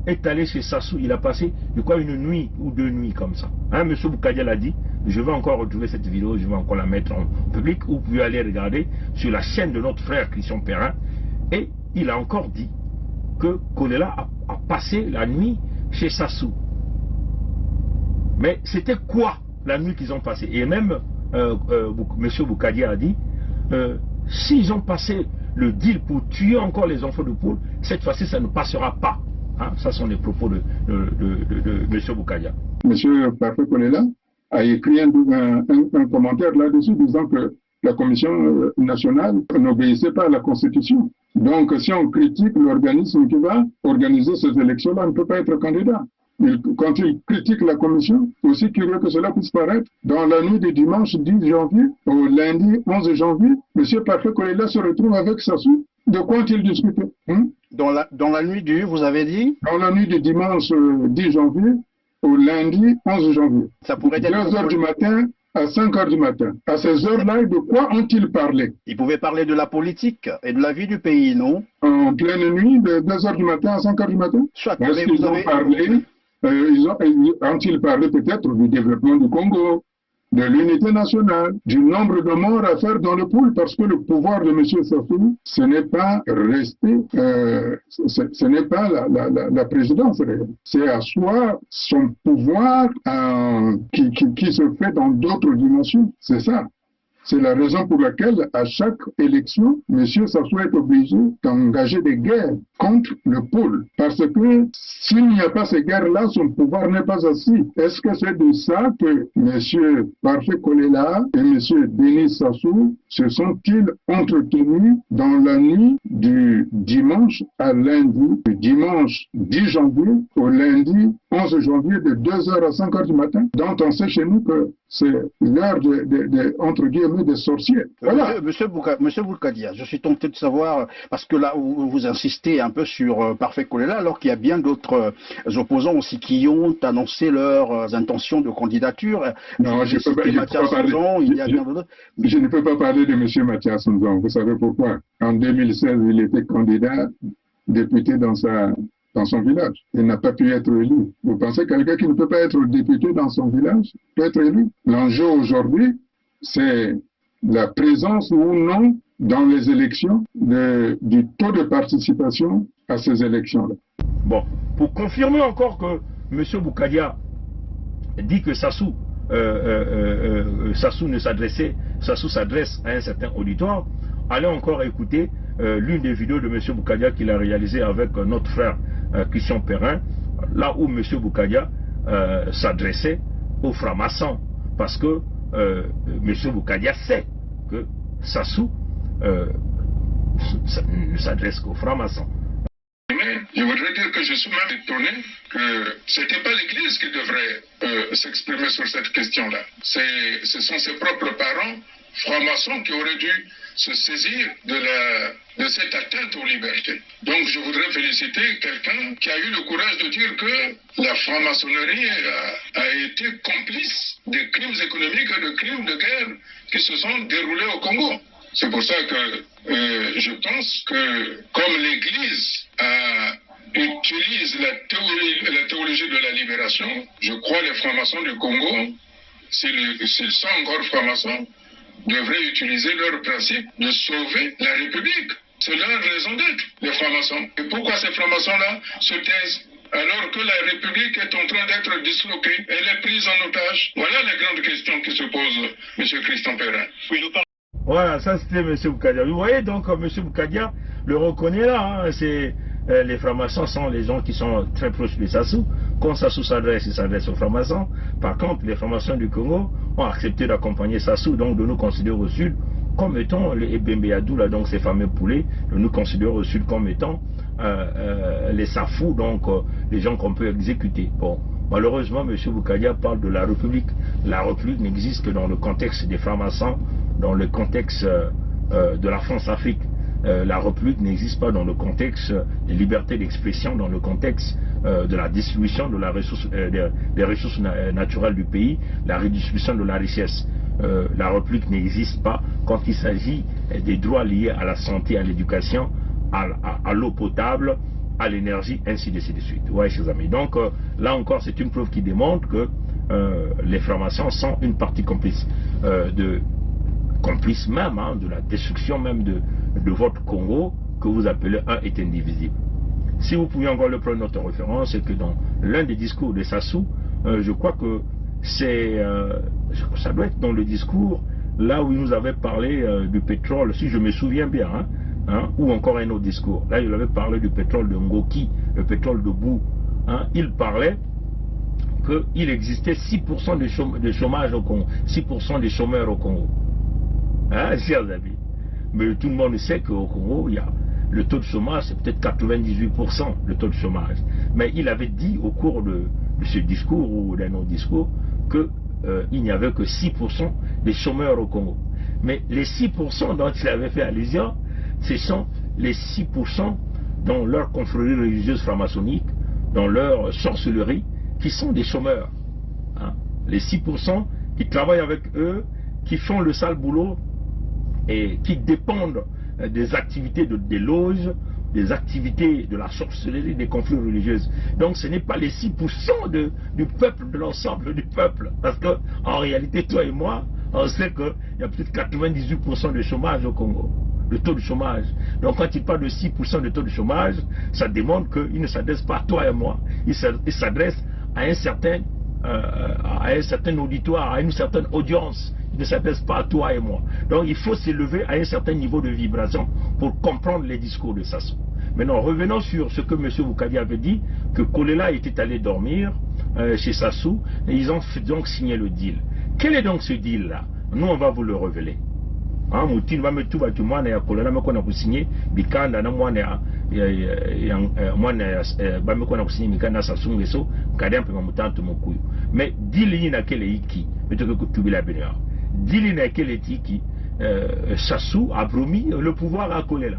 est allé chez Sassou. Il a passé, je crois, une nuit ou 2 nuits comme ça. Hein, M. Boukadia l'a dit. Je vais encore retrouver cette vidéo, je vais encore la mettre en public, ou vous pouvez aller regarder sur la chaîne de notre frère Christian Perrin. Et il a encore dit que Kolela a passé la nuit chez Sassou. Mais c'était quoi la nuit qu'ils ont passé? Et même M. Boukadia a dit, s'ils ont passé le deal pour tuer encore les enfants de poule, cette fois-ci ça ne passera pas. Hein? Ça sont les propos de M. Boukadia. M. Parfait Kolela a écrit un commentaire là-dessus disant que la Commission nationale n'obéissait pas à la Constitution. Donc si on critique l'organisme qui va organiser ces élections-là, on ne peut pas être candidat. Quand il critique la Commission, aussi curieux que cela puisse paraître, dans la nuit du dimanche 10 janvier au lundi 11 janvier, M. Parfait Kolela se retrouve avec Sassou. De quoi ont-ils discuté? Dans la nuit du, vous avez dit? Dans la nuit du dimanche 10 janvier au lundi 11 janvier. Ça pourrait être 2 heures du matin à 5 heures du matin. À ces heures-là, de quoi ont-ils parlé? Ils pouvaient parler de la politique et de la vie du pays, non? En pleine nuit, de 2 heures du matin à 5 heures du matin? Soit, est-ce qu'ils ont parlé, ont-ils parlé peut-être du développement du Congo, de l'unité nationale, du nombre de morts à faire dans le pool, parce que le pouvoir de M. Sassou, ce n'est pas rester, ce n'est pas la présidence, c'est asseoir son pouvoir qui se fait dans d'autres dimensions, c'est ça. C'est la raison pour laquelle, à chaque élection, M. Sassou est obligé d'engager des guerres contre le pôle. Parce que s'il n'y a pas ces guerres-là, son pouvoir n'est pas assis. Est-ce que c'est de ça que M. Parfait Kolela et M. Denis Sassou se sont-ils entretenus dans la nuit du dimanche à lundi, du dimanche 10 janvier au lundi 11 janvier de 2h à 5h du matin, dont on sait chez nous que c'est l'heure entre guillemets des sorciers. Voilà. Monsieur Boukadia, je suis tenté de savoir, parce que là vous insistez un peu sur Parfait Kolela, alors qu'il y a bien d'autres opposants aussi qui ont annoncé leurs intentions de candidature. Non, je ne peux pas parler de M. Mathias Nzon. Vous savez pourquoi? En 2016, il était candidat député dans son village. Il n'a pas pu être élu. Vous pensez que quelqu'un qui ne peut pas être député dans son village peut être élu? L'enjeu aujourd'hui, c'est la présence ou non dans les élections du taux de participation à ces élections-là. Bon, pour confirmer encore que M. Boukadia dit que Sassou s'adresse à un certain auditoire, allez encore écouter l'une des vidéos de M. Boukadia qu'il a réalisé avec notre frère Christian Perrin, là où M. Boukadia s'adressait aux francs-maçons, parce que M. Boukadia sait que Sassou ne s'adresse qu'aux francs-maçons. Je voudrais dire que je suis même étonné que ce n'était pas l'Église qui devrait s'exprimer sur cette question-là. Ce sont ses propres parents, francs-maçons, qui auraient dû se saisir de cette atteinte aux libertés. Donc je voudrais féliciter quelqu'un qui a eu le courage de dire que la franc-maçonnerie a été complice des crimes économiques et de crimes de guerre qui se sont déroulés au Congo. C'est pour ça que je pense que comme l'Église utilise la théologie de la libération, je crois les francs-maçons du Congo, s'ils sont encore francs-maçons, devraient utiliser leur principe de sauver la République. C'est leur raison d'être, les francs-maçons. Et pourquoi ces francs-maçons-là se taisent alors que la République est en train d'être disloquée, elle est prise en otage? Voilà les grandes questions qui se posent, M. Christian Perrin. Voilà, ça c'était M. Boukadia. Vous voyez donc, M. Boukadia le reconnaît là, hein, les francs-maçons sont les gens qui sont très proches de Sassou. Quand Sassou s'adresse, il s'adresse aux francs-maçons. Par contre, les francs-maçons du Congo ont accepté d'accompagner Sassou, donc de nous considérer au sud comme étant les Ebembe Adoula, donc ces fameux poulets, de nous considérer au sud comme étant les SAFU, donc les gens qu'on peut exécuter. Bon, malheureusement, M. Boukadia parle de la République. La République n'existe que dans le contexte des francs-maçons, dans le contexte de la France-Afrique. La République n'existe pas dans le contexte des libertés d'expression, dans le contexte de la distribution de la ressource, des ressources naturelles du pays, la redistribution de la richesse. La République n'existe pas quand il s'agit des droits liés à la santé, à l'éducation, à l'eau potable, à l'énergie, ainsi de suite. Ouais, chers amis. Donc là encore, c'est une preuve qui démontre que les francs-maçons sont une partie complice complice même de la destruction même de votre Congo que vous appelez un État indivisible. Si vous pouvez encore le prendre notre référence, c'est que dans l'un des discours de Sassou, je crois que ça doit être dans le discours là où il nous avait parlé du pétrole, si je me souviens bien, ou encore un autre discours. Là, il avait parlé du pétrole de Ngoki, le pétrole de Bou. Il parlait qu'il existait 6% de chômage au Congo, 6% des chômeurs au Congo. Chers amis. Mais tout le monde sait qu'au Congo, il y a le taux de chômage, c'est peut-être 98% le taux de chômage. Mais il avait dit au cours de ce discours ou d'un autre discours qu'il n'y avait que 6% des chômeurs au Congo. Mais les 6% dont il avait fait allusion, ce sont les 6% dans leur confrérie religieuse franc-maçonnique, dans leur sorcellerie, qui sont des chômeurs. Les 6% qui travaillent avec eux, qui font le sale boulot et qui dépendent des activités des loges, des activités de la sorcellerie, des conflits religieuses. Donc ce n'est pas les 6% du peuple, de l'ensemble du peuple. Parce qu'en réalité, toi et moi, on sait qu'il y a peut-être 98% de chômage au Congo, le taux de chômage. Donc quand il parle de 6% de taux de chômage, ça démontre qu'il ne s'adresse pas à toi et moi. Il s'adresse à un certain auditoire, à une certaine audience. Il ne s'adresse pas à toi et moi. Donc il faut s'élever à un certain niveau de vibration pour comprendre les discours de Sassou. Maintenant, revenons sur ce que M. Boukadi avait dit, que Kolela était allé dormir chez Sassou, et ils ont donc signé le deal. Quel est donc ce deal-là? Nous, on va vous le révéler. Moutin va me tout battre, moi, et Kolela, mais qu'on a signé, Bikanda, moi, mais deal n'a quel est Dili n'a quel est qui Sassou a promis le pouvoir à Kolela,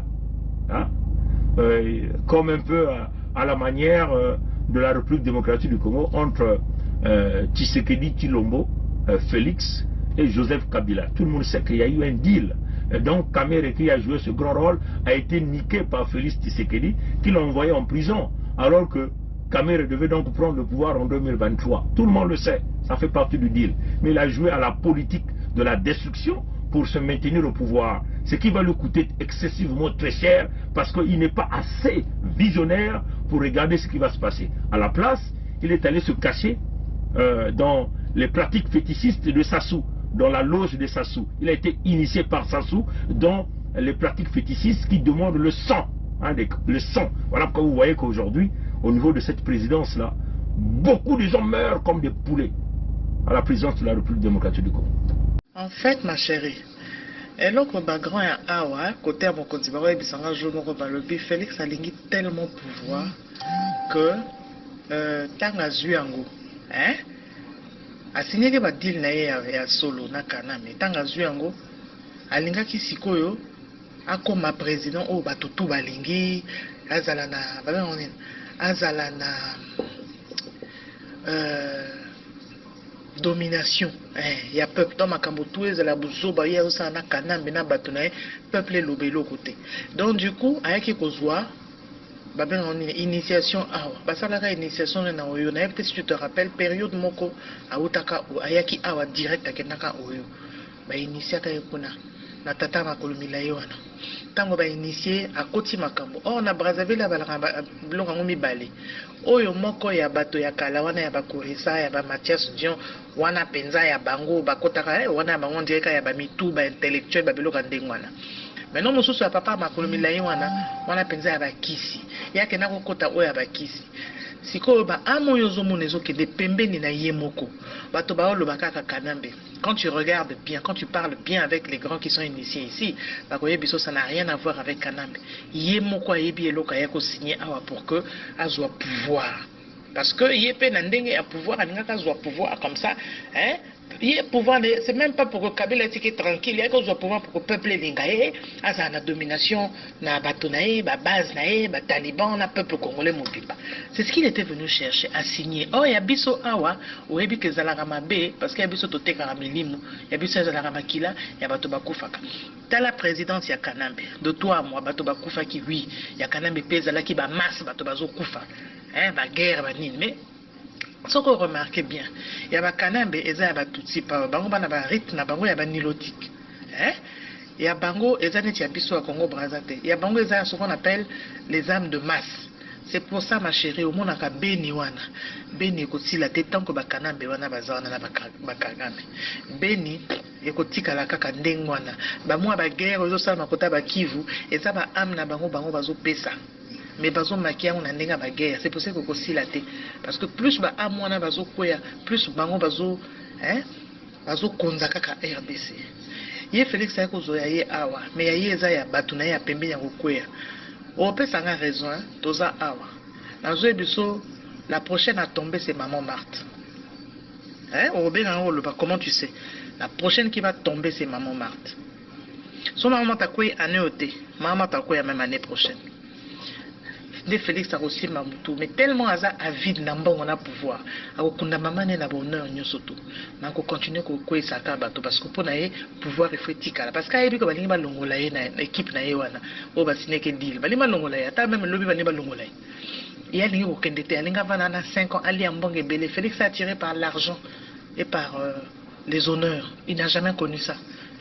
comme un peu à la manière de la République démocratique du Congo entre Tshisekedi Tshilombo, Félix et Joseph Kabila. Tout le monde sait qu'il y a eu un deal. Donc Kamere, qui a joué ce grand rôle, a été niqué par Félix Tshisekedi, qui l'a envoyé en prison, alors que Kamere devait donc prendre le pouvoir en 2023. Tout le monde le sait, ça fait partie du deal. Mais il a joué à la politique de la destruction pour se maintenir au pouvoir. Ce qui va lui coûter excessivement très cher, parce qu'il n'est pas assez visionnaire pour regarder ce qui va se passer. À la place, il est allé se cacher dans les pratiques fétichistes de Sassou, dans la loge de Sassou. Il a été initié par Sassou dans les pratiques fétichistes qui demandent le sang. Le sang. Voilà pourquoi vous voyez qu'aujourd'hui, au niveau de cette présidence-là, beaucoup de gens meurent comme des poulets à la présidence de la République démocratique du Congo. En fait, ma chérie, et l'autre grand côté à mon continent, Félix a ligné tellement pouvoir que Tanga Zuyango, a signé que va deal na solo na kaname Tanga Zuyango, a linga ki sikoyo, a comme président au batutu balingi, azalana domination. Il y a peuple dans ma cambotoué, la bouzoba, il y a aussi un canam, mais peuple lobé l'autre côté. Donc, du coup, avec qui kozwa, initiation, ça la initiation, peut-être si tu te rappelles, période moko, à Utaka, ou ayaki awa direct à Kenaka Oyo, initiaka yekuna, na tata makolomila yoana. Tango ba initié à Koti Makambo. Oh, na Brazzaville, blonga mibale. Oyo moko ya bato ya kala wana ya bakurisa ya ba Mathias Dion wana penza ya bango bakotaka wana bango direka ya ba mitu ba intellectuel ba biloka ndengwana. Maintenant mosusu ya papa makolomila wana penza ya bakisi. Yake na kokota oyo ya bakisi. sikoyo ba amo yozomona ezokende pembeni na ye moko bato baoloba kaka Kanambe. Quand tu regardes bien, quand tu parles bien avec les grands qui sont initiés ici, bakoyebiso ça n'a rien à voir avec Kanambe. Ye moko ayebi eloko ya ko signer awa pour que azwa pouvoir. Parce que il peut n'andenge à pouvoir, aninga azwa pouvoir comme ça, hein? Il pouvoir, c'est même pas pour que Kabila soit tranquille, il y a que pouvoir pour que le peuple lingaye, à la domination, na batonaye, ba base naye, ba taliban, na peuple congolais mobipa. C'est ce qu'il était venu chercher à signer. Oh, il y a biso awa, ou ebi ke zalarama B, parce qu'il y a biso tote karamelimu, il y a biso zalarama kila, il y a bato bakufaka. T'as la présidence, il y a Kanambe. De toi à moi, bato bakufaki, oui, il y a Kanambe pezala qui ba masse, bato bazo kufa. Hein, ba guerre, ba nine, mais ce qu'on remarque bien, il y a Kanambe et il y a Tutsi, bango bana ba rythme na bango ya ba nilotique. Hein? Il y a bango et il y a biso à Congo Brazzaville. Il y a bango et ce qu'on appelle les âmes de masse. C'est pour ça ma chérie, au monde aka beni wana. Beni ekoti la tête tant que ba Kanambe wana bazana na ba Kagame. Beni ekoti kala kaka ndenge wana. Ba mwa ba guerre ozo sala makota ba Kivu, et ça ba âme na bango bazo pesa. Mais bazo makia on a nenga ba guerre, c'est pour ça que kosi la té parce que plus ba amwana bazo koya, plus bango bazo bazo konzaka ka RDC. Ye Félix a kozoya ye awa, mais ya ye za ya batuna ya pembe ya koya. O pesa nga raison, toza awa. Nazo ebiso la prochaine à tomber c'est maman Marthe. O benga le ba comment tu sais? La prochaine qui va tomber c'est maman Marthe. Son maman ta koya année oté, maman ta koya même année prochaine. De Félix a aussi Mamoutou, mais tellement avide n'a pas on a pouvoir. A okunda maman na bonheur nyosoto. Na ko continuer ko ko esaka bato parce que pour na pouvoir efetika parce que ayebi ko balingi ba longola ye na équipe na ye wana. O ba sineke deal. Balingi ba longola ya ta même lobi balingi ba longola. Il y a lingi ko kendete alinga vana na 5 ans ali ambonge belé. Félix est attiré par l'argent et par les honneurs. Il n'a jamais connu ça.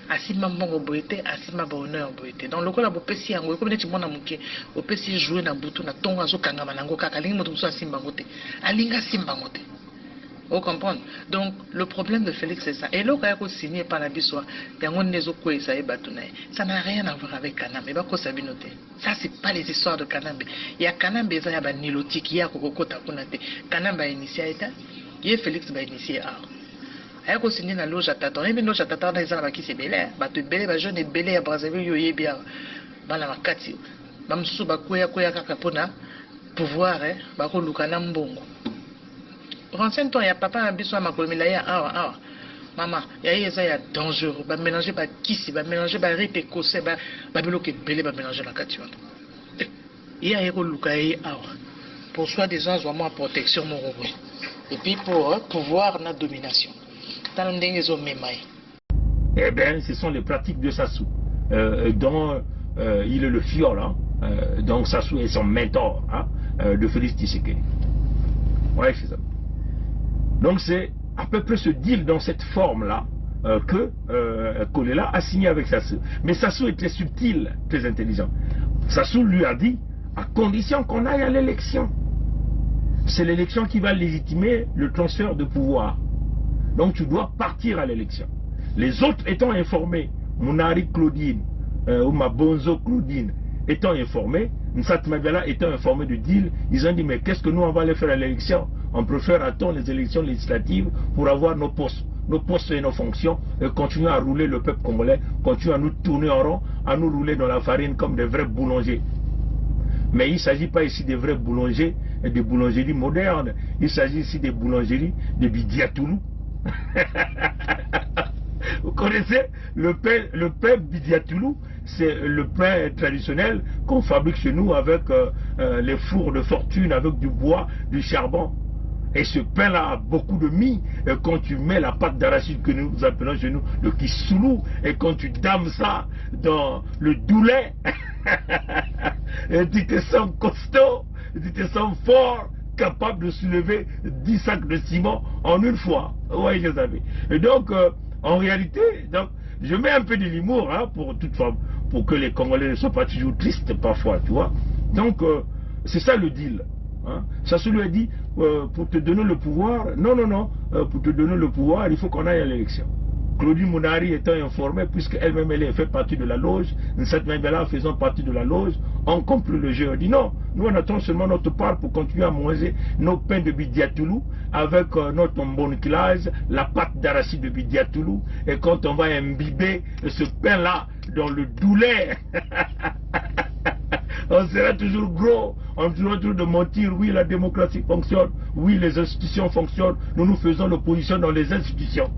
Asima mbongo boete, asima bonheur boete. Donc le ko la bopesi yango ko neti mona muke, opesi jouer na butu na tonga zo kangama nango kaka lingi moto so asimba ngote. Alinga simba ngote. Vous comprenez? Donc le problème de Félix c'est ça. Et là quand il signé par la biswa, yango nezo ko esa e batuna. Ça n'a rien à voir avec Kanambe. Ba ko sabinote. Ça c'est pas les histoires de Kanambe. Il y a Kanambe za ya ba nilotique ya kokota kunate. Kanambe a initié eta, ye Félix ba initié a. Ayako signé na loge à Tatan. Et bien loge à Tatan dans les ans qui c'est belé. Bah tu belé, bah jeune et belé à Brazzaville yo yé bien. Bah la makati. Bah msou bah koya kaka pona pouvoir bah ko lukana mbongo. Renseigne-toi, ya papa na biso makolomila ya awa. Maman, ya yeza ya dangereux. Bah mélanger bah kisi, bah mélanger bah rite écossais, bah biloke belé bah mélanger la kati wana. Ya yeko lukaye awa. Pour soi des gens vraiment protection mon robot. Et puis pour pouvoir na domination. Eh bien, ce sont les pratiques de Sassou, dont il est le fiole, hein, donc Sassou est son mentor de Félix Tshisekedi. Ouais, c'est ça. Donc c'est à peu près ce deal dans cette forme-là que Kolela a signé avec Sassou. Mais Sassou est très subtil, très intelligent. Sassou lui a dit, à condition qu'on aille à l'élection. C'est l'élection qui va légitimer le transfert de pouvoir. Donc tu dois partir à l'élection. Les autres étant informés, Mounari Claudine, ou Mabonzo Claudine étant informés, Nsat Mabela étant informé du deal, ils ont dit mais qu'est-ce que nous on va aller faire à l'élection? On préfère attendre les élections législatives pour avoir nos postes et nos fonctions et continuer à rouler le peuple congolais, continuer à nous tourner en rond, à nous rouler dans la farine comme des vrais boulangers. Mais il ne s'agit pas ici des vrais boulangers et des boulangeries modernes. Il s'agit ici des boulangeries de Bidiatoulou. Vous connaissez le pain Bidiatoulou? C'est le pain traditionnel qu'on fabrique chez nous avec les fours de fortune, avec du bois, du charbon. Et ce pain-là a beaucoup de mie. Et quand tu mets la pâte d'arachide que nous appelons chez nous le kissoulou, et quand tu dames ça dans le doulet, et tu te sens costaud, tu te sens fort, capable de soulever 10 sacs de ciment en une fois. Oui, je savais. Et donc, en réalité, donc, je mets un peu de l'humour pour toute forme, pour que les Congolais ne soient pas toujours tristes parfois, tu vois. Donc, c'est ça le deal. Ça se lui a dit, pour te donner le pouvoir, non, pour te donner le pouvoir, il faut qu'on aille à l'élection. Claudine Mounari étant informée, puisqu'elle-même elle fait partie de la loge, cette même-là faisant partie de la loge, on conclut le jeu. On dit non, nous on attend seulement notre part pour continuer à manger nos pains de Bidiatoulou avec notre bonquillage, la pâte d'arachide de Bidiatoulou, et quand on va imbiber ce pain-là dans le doulet, on sera toujours gros, on sera toujours de mentir, oui la démocratie fonctionne, oui les institutions fonctionnent, nous faisons l'opposition dans les institutions.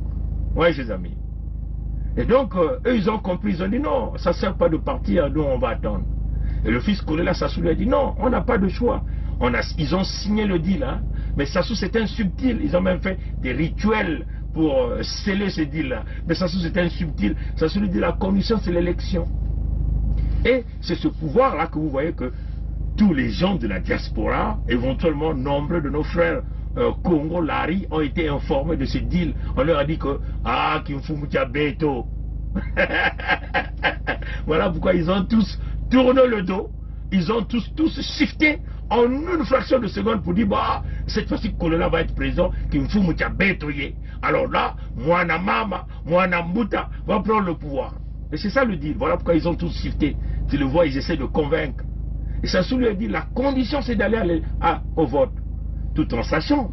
Oui, ses amis. Et donc, eux, ils ont compris, ils ont dit non, ça ne sert pas de partir, nous on va attendre. Et le fils Kolela Sassou lui a dit non, on n'a pas de choix. Ils ont signé le deal, hein, mais Sassou c'est un subtil, ils ont même fait des rituels pour sceller ce deal-là. Mais Sassou c'est un subtil, Sassou lui dit la condition c'est l'élection. Et c'est ce pouvoir-là que vous voyez que tous les gens de la diaspora, éventuellement nombreux de nos frères Congo, Lari, ont été informés de ce deal. On leur a dit que Kimfumutia Beto. Voilà pourquoi ils ont tous tourné le dos. Ils ont tous shifté en une fraction de seconde pour dire bah, cette fois-ci Kolela va être président, Kimfumutia Beto. Alors là, Mwana Mama, Mwana Mbuta va prendre le pouvoir. Et c'est ça le deal. Voilà pourquoi ils ont tous shifté. Tu le vois, ils essaient de convaincre. Et Sassou lui a dit la condition c'est d'aller au vote. Tout en sachant,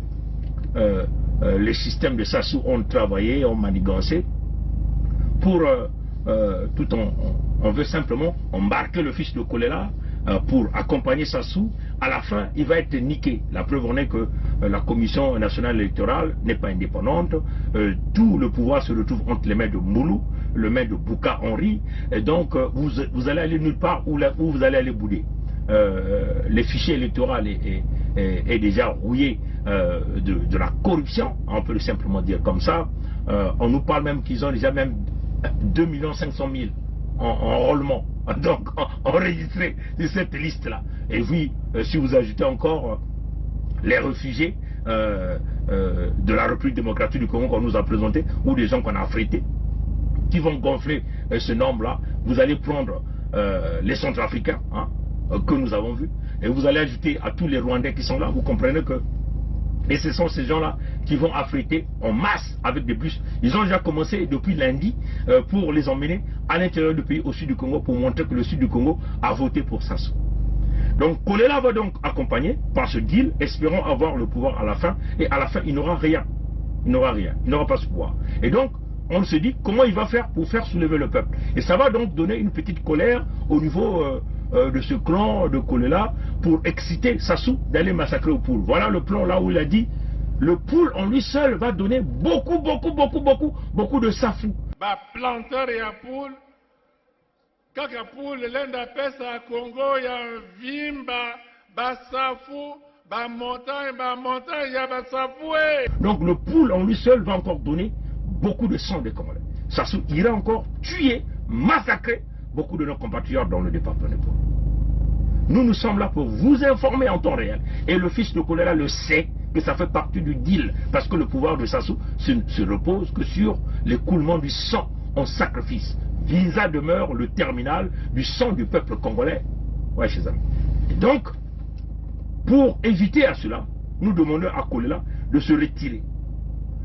les systèmes de Sassou ont travaillé, ont manigancé, pour, on veut simplement embarquer le fils de Kolela pour accompagner Sassou. À la fin, il va être niqué. La preuve en est que la Commission nationale électorale n'est pas indépendante. Tout le pouvoir se retrouve entre les mains de Moulou, les mains de Bouka Henri. Et donc, vous allez aller nulle part où vous allez aller bouder. Les fichiers électoraux est déjà rouillé de la corruption, on peut le simplement dire comme ça. On nous parle même qu'ils ont déjà même 2 500 000 en enrôlement, donc enregistrés de cette liste-là. Et oui, si vous ajoutez encore les réfugiés de la République démocratique du Congo qu'on nous a présenté, ou des gens qu'on a affrétés, qui vont gonfler ce nombre-là, vous allez prendre les Centrafricains, hein, que nous avons vus, et vous allez ajouter à tous les Rwandais qui sont là, vous comprenez que, et ce sont ces gens-là qui vont affréter en masse avec des bus. Ils ont déjà commencé depuis lundi pour les emmener à l'intérieur du pays, au sud du Congo, pour montrer que le sud du Congo a voté pour Sassou. Donc Kolela va donc accompagner par ce deal, espérant avoir le pouvoir à la fin, et à la fin il n'aura rien. Il n'aura rien, il n'aura pas ce pouvoir. Et donc, on se dit comment il va faire pour faire soulever le peuple. Et ça va donc donner une petite colère au niveau de ce clan de Kolela pour exciter Sassou d'aller massacrer au poule. Voilà le plan là où il a dit le poule en lui seul va donner beaucoup de safou. Bah planteur et à poule, quand à poule l'Inde appelle ça à Congo, il y a un vimba, bah safou, bah montagne, il y a bah safou. Donc le poule en lui seul va encore donner beaucoup de sang des Congolais. Sassou ira encore tuer, massacrer beaucoup de nos compatriotes dans le département de Pôle. Nous sommes là pour vous informer en temps réel. Et le fils de Kolela le sait que ça fait partie du deal. Parce que le pouvoir de Sassou se repose que sur l'écoulement du sang en sacrifice. Visa demeure le terminal du sang du peuple congolais. Ouais, chers amis. Et donc, pour éviter à cela, nous demandons à Kolela de se retirer.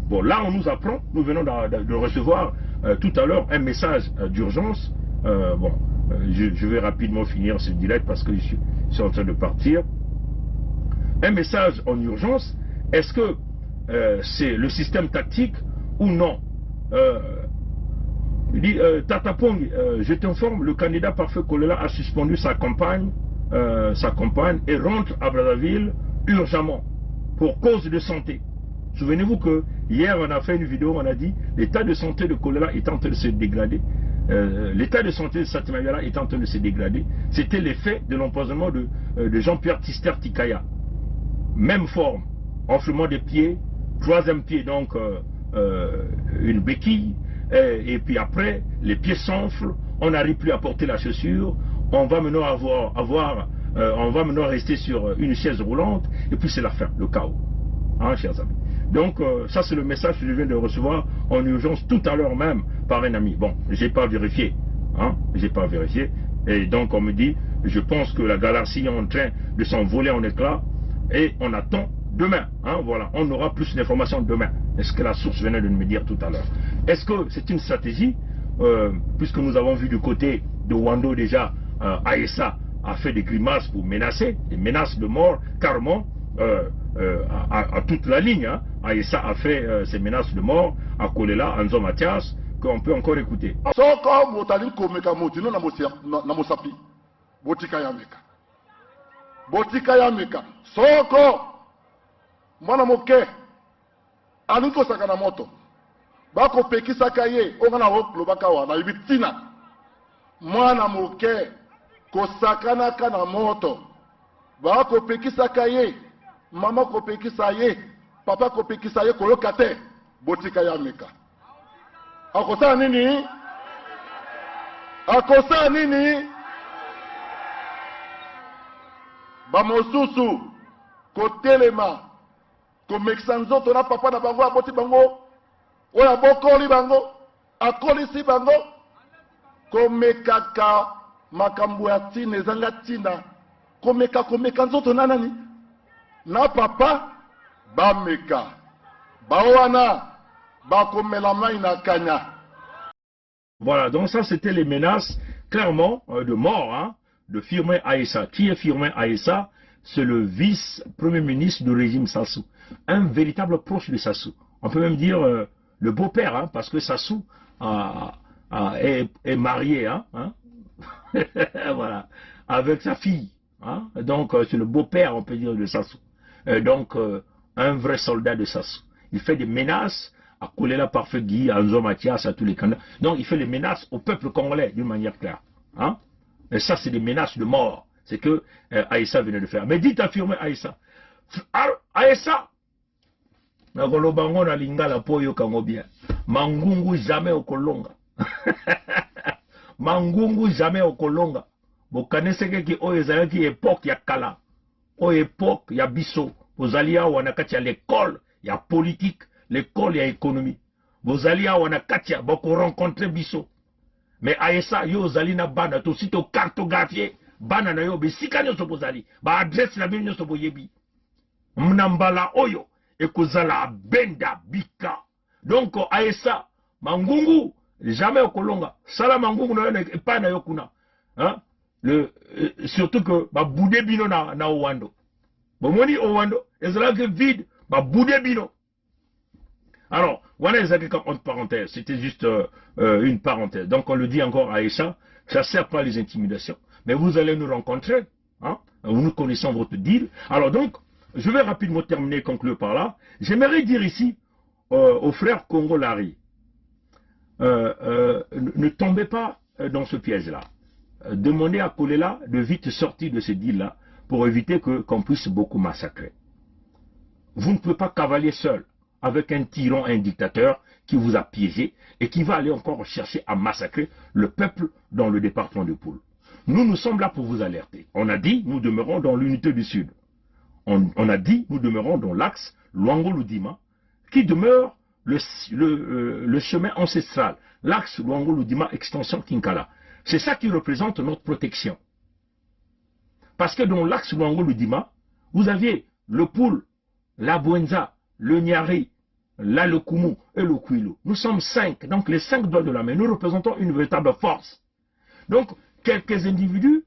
Bon, là, on nous apprend, nous venons de recevoir tout à l'heure un message d'urgence. Je vais rapidement finir ce direct parce que je suis en train de partir. Un message en urgence, est-ce que c'est le système tactique ou non? Il dit, Tata Pong, je t'informe, le candidat parfait Kolela a suspendu sa campagne et rentre à Brazzaville urgemment pour cause de santé. Souvenez-vous que hier on a fait une vidéo, on a dit l'état de santé de Kolela est en train de se dégrader. L'état de santé de Satimagala est en train de se dégrader. C'était l'effet de l'empoisonnement de Jean-Pierre Tister Tikaya. Même forme, enflement des pieds, troisième pied donc une béquille, et puis après les pieds s'enflent, on n'arrive plus à porter la chaussure, on va maintenant on va maintenant rester sur une chaise roulante, et puis c'est la fin, le chaos, hein, chers amis. Donc ça c'est le message que je viens de recevoir en urgence tout à l'heure même par un ami. Bon, j'ai pas vérifié, hein, j'ai pas vérifié. Et donc on me dit, je pense que la galaxie est en train de s'envoler en éclats et on attend demain, hein, voilà, on aura plus d'informations demain. Est-ce que la source venait de me dire tout à l'heure? Est-ce que c'est une stratégie, puisque nous avons vu du côté de Wando déjà, Aessa a fait des grimaces pour menacer, des menaces de mort, carrément, à toute la ligne. Hein. Aessa a fait ces menaces de mort à Kolela, Anzo Mathias, qu'on peut encore écouter. Soko motali komeka motino na mosapi. Botika yameka. Botika yameka. Soko mwana moke aliko sakana moto. Bako pekisa kaye ongana lobaka wana ibitina. Mwana moke kosakana kana moto. Bako pekisa kaye mama ko pekisa ye papa ko pekisa ye koloka te. Botika yameka. Akosa nini? Akosa nini? Bamosusu kotelema komekisa nzoto na papa na bango aboti bango oya bokoli bango akolisi bango komekaka makambo ya tina ezanga tina komeka nzoto na nani na papa bameka bawana bakomela mai na kanya. Voilà, donc ça c'était les menaces clairement de mort, hein, de Firmin Aessa. Qui est Firmin Aessa? C'est le vice-premier ministre du régime Sassou, un véritable proche de Sassou. On peut même dire le beau-père, hein, parce que Sassou est marié, hein, voilà, avec sa fille. Hein, donc c'est le beau-père, on peut dire, de Sassou. Donc un vrai soldat de Sassou. Il fait des menaces à Kolela Parfait Guy, à Anzo Mathias, à tous les candidats. Donc il fait des menaces au peuple congolais d'une manière claire. Hein? Et ça, c'est des menaces de mort. C'est que Aessa venait de faire. Mais dites affirmer Aessa. Aessa, Mangungu jamais au Kolonga. Mangungu jamais au Kolonga. Vous connaissez que c'est époque ya Kala. Au époque ya Bisso. Vous allez à Wanakati à l'école, il y a politique, l'école, il y a économie. Vous allez à Wanakati, vous rencontrez Bisso. Mais Aessa, yo zali na bana, to sito cartographier, bana na yo, be sikanyo so bozali, ba adresse na binyo so boyebi. Mnambala oyo, e kozala benda bika. Donc Aessa, Mangungu, jamais au Kolonga. Sala Mangungu na yo ne pa na yo kuna. Hein? Surtout que, ba boudé bino na Owando. Bomoni Owando, ezala que vide, ba boudé bino. Alors, voilà les entre parenthèses, c'était juste une parenthèse. Donc on le dit encore à Aessa, ça ne sert pas les intimidations. Mais vous allez nous rencontrer, hein, nous connaissons votre deal. Alors donc, je vais rapidement terminer et conclure par là. J'aimerais dire ici aux frères Congolari, ne tombez pas dans ce piège-là. Demandez à Kolela de vite sortir de ce deal-là pour éviter qu'on puisse beaucoup massacrer. Vous ne pouvez pas cavaler seul avec un tyran, un dictateur qui vous a piégé et qui va aller encore chercher à massacrer le peuple dans le département de Poul. Nous sommes là pour vous alerter. On a dit, nous demeurons dans l'unité du Sud. On a dit, nous demeurons dans l'axe Luango-Ludima, qui demeure le chemin ancestral. L'axe Luango-Ludima, extension Kinkala. C'est ça qui représente notre protection. Parce que dans l'axe Luango-Ludima, vous aviez le Poul, la Bwenza, le Nyari, là le Kumu et le Kwilu. Nous sommes 5, donc les 5 doigts de la main. Nous représentons une véritable force. Donc, quelques individus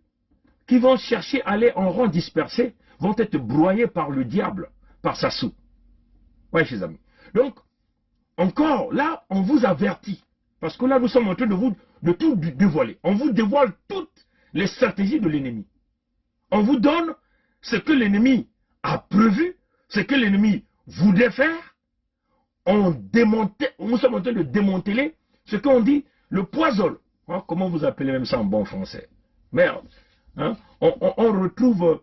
qui vont chercher à aller en rang dispersé vont être broyés par le diable, par Sassou. Oui, chers amis. Donc, encore, là, on vous avertit. Parce que là, nous sommes en train de tout dévoiler. On vous dévoile toutes les stratégies de l'ennemi. On vous donne ce que l'ennemi a prévu, ce que l'ennemi voulait faire. Nous sommes en train de démanteler ce qu'on dit le poison. Hein, comment vous appelez même ça en bon français? Merde. Hein, on retrouve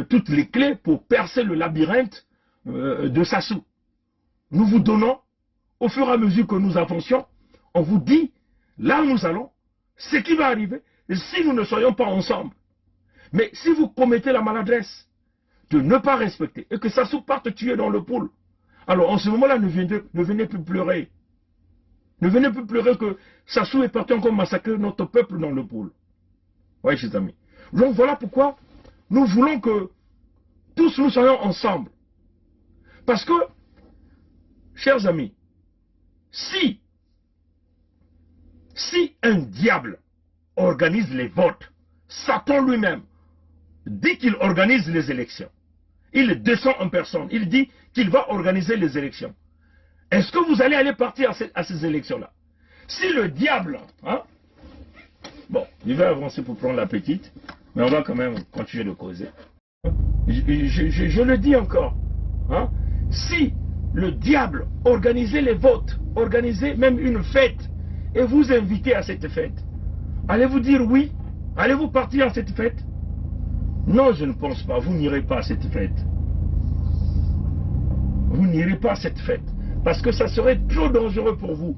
toutes les clés pour percer le labyrinthe de Sassou. Nous vous donnons, au fur et à mesure que nous avancions, on vous dit, là où nous allons, ce qui va arriver, et si nous ne soyons pas ensemble. Mais si vous commettez la maladresse de ne pas respecter, et que Sassou parte tuer dans le Poul, alors en ce moment-là, ne venez plus pleurer. Ne venez plus pleurer que Sassou est parti encore massacrer notre peuple dans le Poul. Oui, chers amis. Donc voilà pourquoi nous voulons que tous nous soyons ensemble. Parce que, chers amis, si un diable organise les votes, Satan lui-même dit qu'il organise les élections. Il descend en personne, il dit qu'il va organiser les élections. Est-ce que vous allez aller partir à ces élections-là? Si le diable, hein, bon, je vais avancer pour prendre la petite, mais on va quand même continuer de causer. Je le dis encore, hein, si le diable organisait les votes, organisait même une fête, et vous invitez à cette fête, allez-vous dire oui? Allez-vous partir à cette fête? Non, je ne pense pas, vous n'irez pas à cette fête. Vous n'irez pas à cette fête, parce que ça serait trop dangereux pour vous.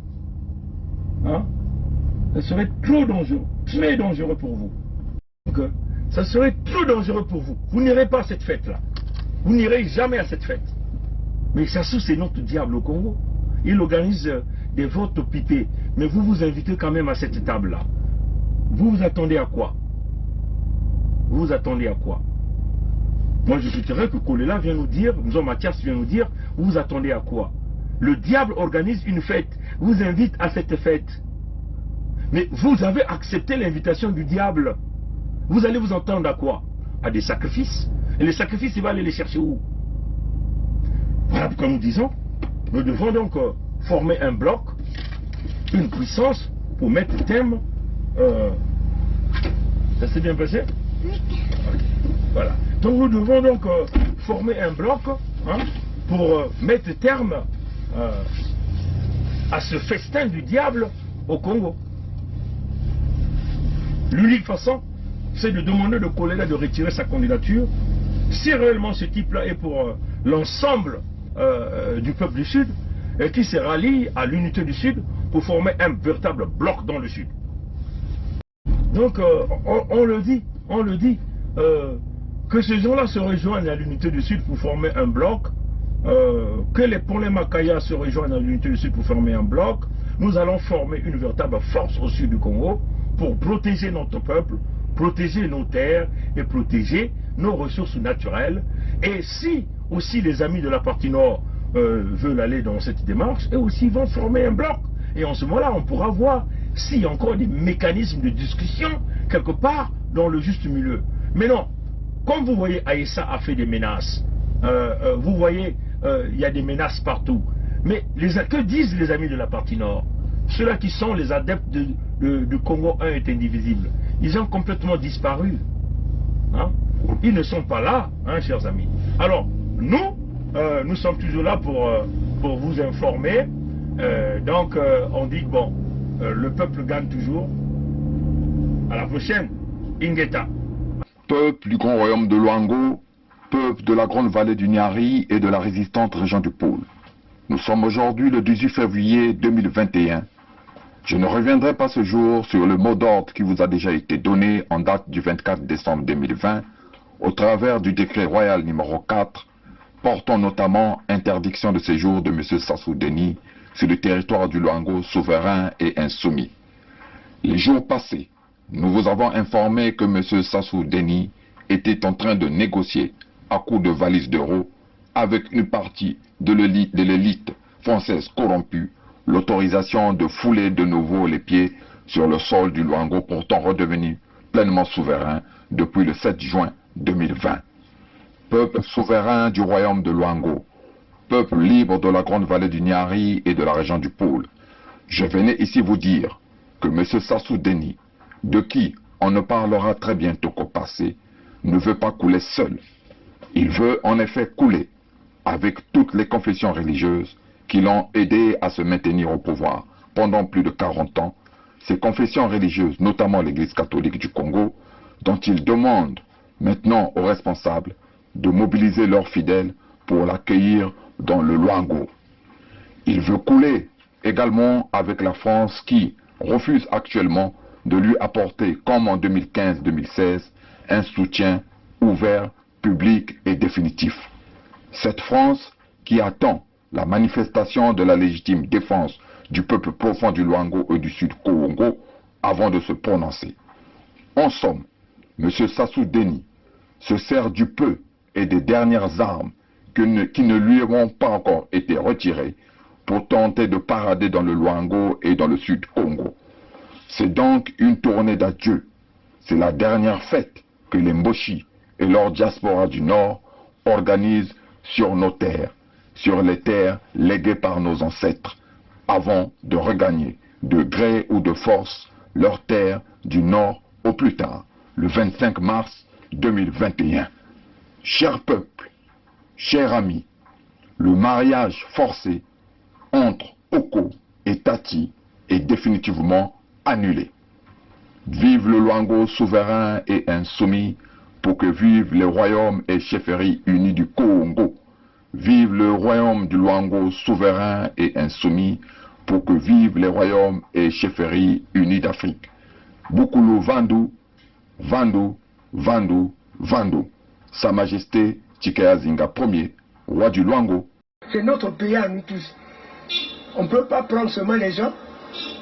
Hein? Ça serait trop dangereux pour vous. Donc, ça serait trop dangereux pour vous. Vous n'irez pas à cette fête-là. Vous n'irez jamais à cette fête. Mais Sassou, c'est notre diable au Congo. Il organise des votes pipés. Mais vous vous invitez quand même à cette table-là. Vous vous attendez à quoi? Vous vous attendez à quoi? Moi, je souhaiterais que Kolela vient nous dire, Mathias vient nous dire, vous vous attendez à quoi? Le diable organise une fête, vous invite à cette fête. Mais vous avez accepté l'invitation du diable. Vous allez vous entendre à quoi? À des sacrifices. Et les sacrifices, il va aller les chercher où? Voilà pourquoi nous disons, nous devons donc former un bloc, une puissance, pour mettre terme. Ça s'est bien passé? Oui. Voilà. Donc nous devons donc former un bloc, hein, pour mettre terme à ce festin du diable au Congo. L'unique façon, c'est de demander de Kolela de retirer sa candidature. Si réellement ce type-là est pour l'ensemble du peuple du Sud, et qui se rallie à l'unité du Sud pour former un véritable bloc dans le Sud. Donc on le dit, que ces gens-là se rejoignent à l'unité du Sud pour former un bloc, que les Ponlé Makaya se rejoignent à l'unité du Sud pour former un bloc. Nous allons former une véritable force au sud du Congo pour protéger notre peuple, protéger nos terres et protéger nos ressources naturelles. Et si aussi les amis de la partie nord veulent aller dans cette démarche, et aussi vont former un bloc. Et en ce moment-là, on pourra voir s'il y a encore des mécanismes de discussion quelque part dans le juste milieu. Mais non, comme vous voyez, Aïssa a fait des menaces. Vous voyez, il y a des menaces partout. Mais que disent les amis de la partie nord? Ceux-là qui sont les adeptes du Congo 1 est indivisible. Ils ont complètement disparu. Hein? Ils ne sont pas là, hein, chers amis. Alors, nous sommes toujours là pour vous informer. Donc, on dit que bon, le peuple gagne toujours. À la prochaine, Ingeta. Peuple du grand royaume de Luango, peuple de la grande vallée du Niari et de la résistante région du Pôle. Nous sommes aujourd'hui le 18 février 2021. Je ne reviendrai pas ce jour sur le mot d'ordre qui vous a déjà été donné en date du 24 décembre 2020 au travers du décret royal numéro 4 portant notamment interdiction de séjour de M. Sassou Deni sur le territoire du Luango souverain et insoumis. Les jours passés, nous vous avons informé que M. Sassou Deni était en train de négocier à coups de valises d'euros avec une partie de l'élite française corrompue l'autorisation de fouler de nouveau les pieds sur le sol du Luango pourtant redevenu pleinement souverain depuis le 7 juin 2020. Peuple souverain du royaume de Luango, peuple libre de la grande vallée du Niari et de la région du Pôle, je venais ici vous dire que M. Sassou Deni, de qui on ne parlera très bientôt qu'au passé, ne veut pas couler seul. Il veut en effet couler avec toutes les confessions religieuses qui l'ont aidé à se maintenir au pouvoir pendant plus de 40 ans, ces confessions religieuses, notamment l'Église catholique du Congo, dont il demande maintenant aux responsables de mobiliser leurs fidèles pour l'accueillir dans le Luango. Il veut couler également avec la France qui refuse actuellement de lui apporter, comme en 2015-2016, un soutien ouvert, public et définitif. Cette France qui attend la manifestation de la légitime défense du peuple profond du Luango et du Sud Congo avant de se prononcer. En somme, M. Sassou Deni se sert du peu et des dernières armes qui ne lui ont pas encore été retirés pour tenter de parader dans le Luango et dans le Sud Congo. C'est donc une tournée d'adieu. C'est la dernière fête que les Mboshi et leur diaspora du Nord organisent sur nos terres, sur les terres léguées par nos ancêtres, avant de regagner, de gré ou de force, leurs terres du Nord au plus tard, le 25 mars 2021. Cher peuple, chers amis, le mariage forcé entre Oko et Tati est définitivement annulé. Vive le Luango souverain et insoumis, pour que vivent les royaumes et chefferies unis du Congo. Vive le royaume du Luango souverain et insoumis, pour que vivent les royaumes et chefferies unis d'Afrique. Bukulu Vandu, Vandu, Vandu, Vandu. Sa Majesté Tshikaya Zinga Ier, roi du Luango. C'est notre pays à nous tous. On ne peut pas prendre seulement les gens,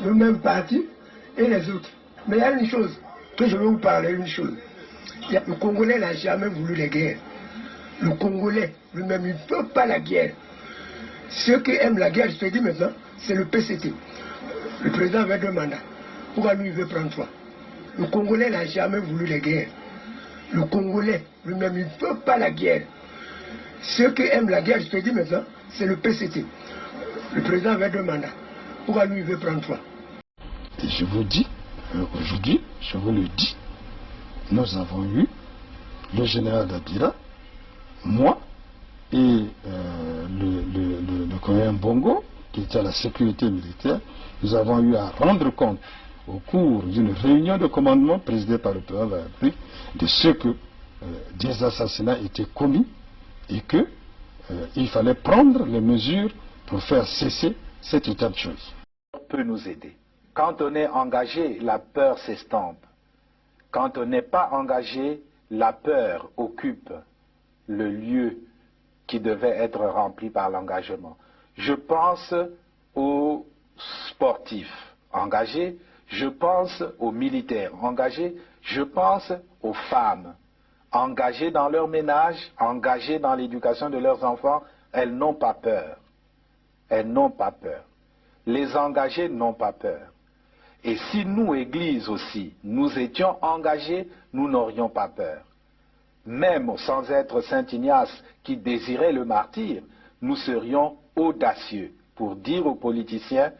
le même parti et les autres. Mais il y a une chose, que je vais vous parler, une chose. Le Congolais n'a jamais voulu la guerre. Le Congolais lui-même, il ne veut pas la guerre. Ceux qui aiment la guerre, je te dis maintenant, c'est le PCT. Le président avait 2 mandats. Pourquoi lui, il veut prendre 3? Le Congolais n'a jamais voulu la guerre. Le Congolais lui-même, il ne veut pas la guerre. Ceux qui aiment la guerre, je te dis maintenant, c'est le PCT. Le président avait 2 mandats. Pourquoi lui, il veut prendre 3? Et je vous dis, aujourd'hui, je vous le dis, nous avons eu le général Dabira, moi et le colonel Bongo, qui était à la sécurité militaire. Nous avons eu à rendre compte au cours d'une réunion de commandement présidée par le président de la République de ce que des assassinats étaient commis et qu'il fallait prendre les mesures pour faire cesser cet état de choses. Peut nous aider. Quand on est engagé, la peur s'estompe. Quand on n'est pas engagé, la peur occupe le lieu qui devait être rempli par l'engagement. Je pense aux sportifs engagés, je pense aux militaires engagés, je pense aux femmes engagées dans leur ménage, engagées dans l'éducation de leurs enfants. Elles n'ont pas peur. Elles n'ont pas peur. Les engagés n'ont pas peur. Et si nous, Église aussi, nous étions engagés, nous n'aurions pas peur. Même sans être Saint Ignace qui désirait le martyre, nous serions audacieux pour dire aux politiciens,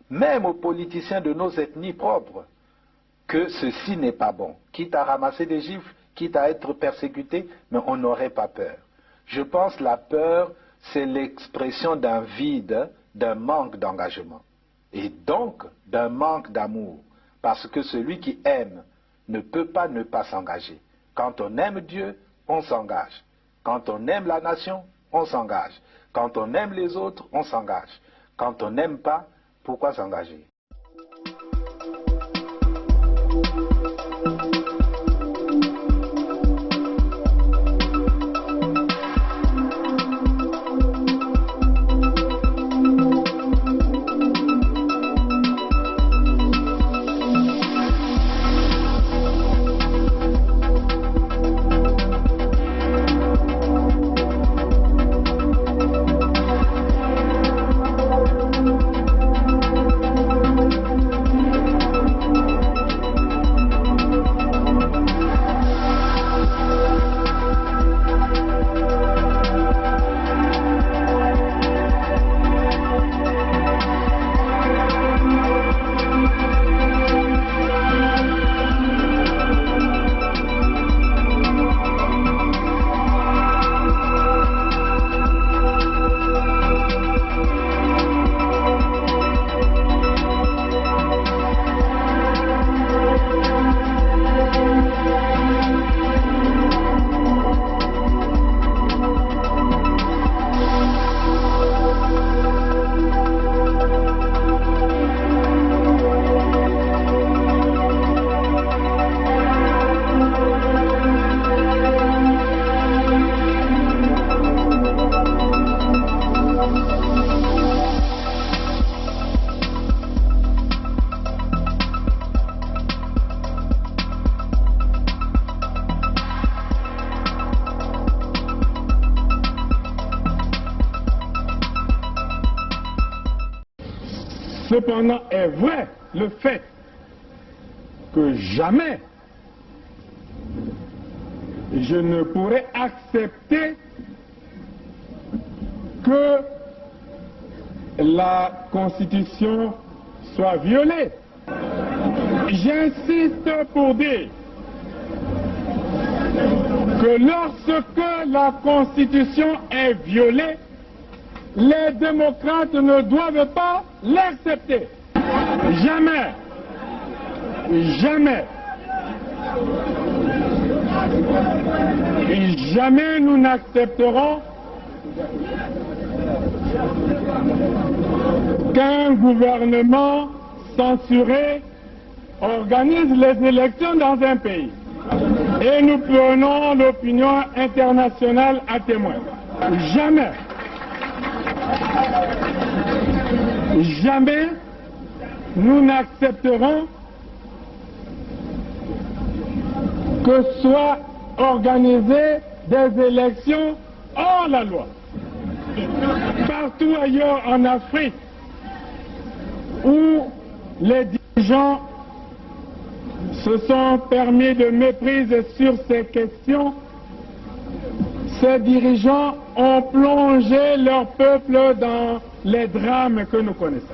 même aux politiciens de nos ethnies propres, que ceci n'est pas bon. Quitte à ramasser des gifles, quitte à être persécuté, mais on n'aurait pas peur. Je pense que la peur, c'est l'expression d'un vide, d'un manque d'engagement. Et donc d'un manque d'amour, parce que celui qui aime ne peut pas ne pas s'engager. Quand on aime Dieu, on s'engage. Quand on aime la nation, on s'engage. Quand on aime les autres, on s'engage. Quand on n'aime pas, pourquoi s'engager? Cependant est vrai le fait que jamais je ne pourrais accepter que la Constitution soit violée. J'insiste pour dire que lorsque la Constitution est violée, les démocrates ne doivent pas l'accepter. Jamais. Jamais. Et jamais nous n'accepterons qu'un gouvernement censuré organise les élections dans un pays. Et nous prenons l'opinion internationale à témoin. Jamais. Jamais nous n'accepterons que soient organisées des élections hors la loi. Partout ailleurs en Afrique où les dirigeants se sont permis de méprise sur ces questions, ces dirigeants ont plongé leur peuple dans les drames que nous connaissons.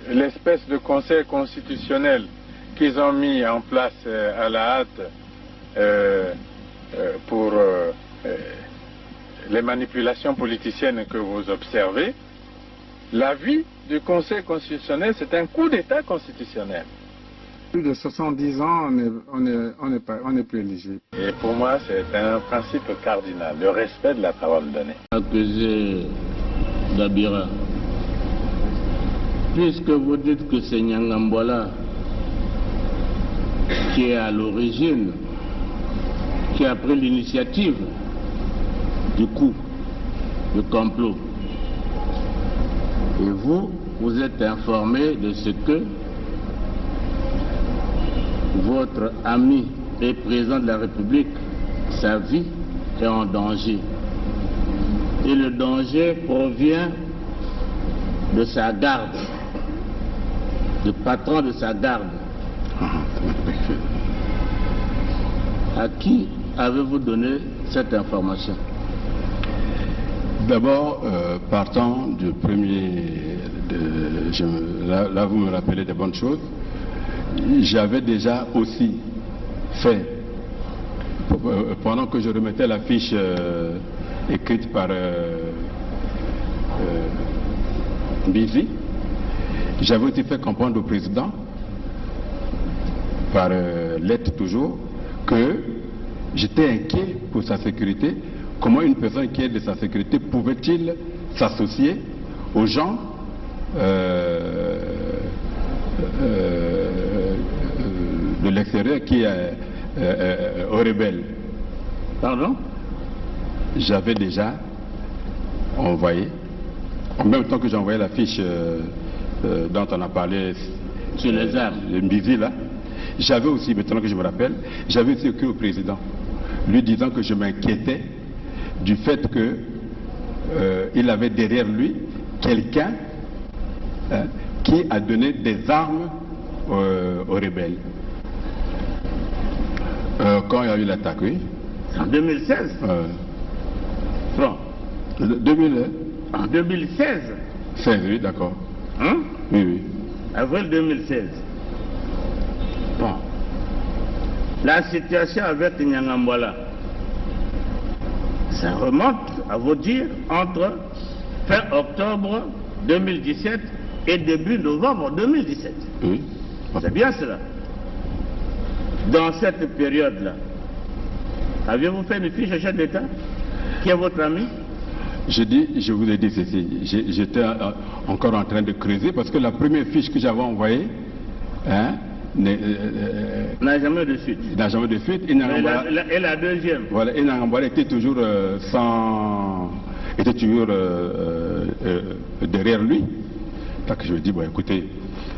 L'espèce de conseil constitutionnel qu'ils ont mis en place à la hâte pour les manipulations politiciennes que vous observez, l'avis du Conseil constitutionnel, c'est un coup d'État constitutionnel. Plus de 70 ans, on n'est plus éligible. Et pour moi, c'est un principe cardinal, le respect de la parole donnée. Accusé Dabira, puisque vous dites que c'est Nyangambwala qui est à l'origine, qui a pris l'initiative du coup, du complot, et vous êtes informé de ce que votre ami et président de la République, sa vie est en danger. Et le danger provient de sa garde, du patron de sa garde. À qui avez-vous donné cette information? D'abord, partant du premier, là vous me rappelez de bonnes choses, j'avais déjà aussi fait, pendant que je remettais la fiche écrite par Bizi, j'avais aussi fait comprendre au président, par lettre toujours, que j'étais inquiet pour sa sécurité. Comment une personne qui est de sa sécurité pouvait-il s'associer aux gens de l'extérieur qui est aux rebelles? Pardon? J'avais déjà envoyé, en même temps que j'envoyais la fiche dont on a parlé sur les armes, le Mbizi là, j'avais aussi, maintenant que je me rappelle, j'avais aussi écrit au président, lui disant que je m'inquiétais du fait qu'il avait derrière lui quelqu'un qui a donné des armes aux rebelles. Quand il y a eu l'attaque, oui. En 2016 Franck. 2000, en 2016 16, oui, d'accord. Hein? Oui, oui. Avril 2016. Bon. La situation avec Nyangambwala, ça remonte, à vous dire, entre fin octobre 2017 et début novembre 2017. Oui. C'est bien cela. Dans cette période-là, aviez-vous fait une fiche au chef d'État qui est votre ami? Je vous ai dit ceci, j'étais encore en train de creuser parce que la première fiche que j'avais envoyée n'a jamais de suite. N'a jamais de suite. Et la deuxième? Voilà, et Nyangambwala était toujours était toujours derrière lui. Donc je me dis, bon écoutez,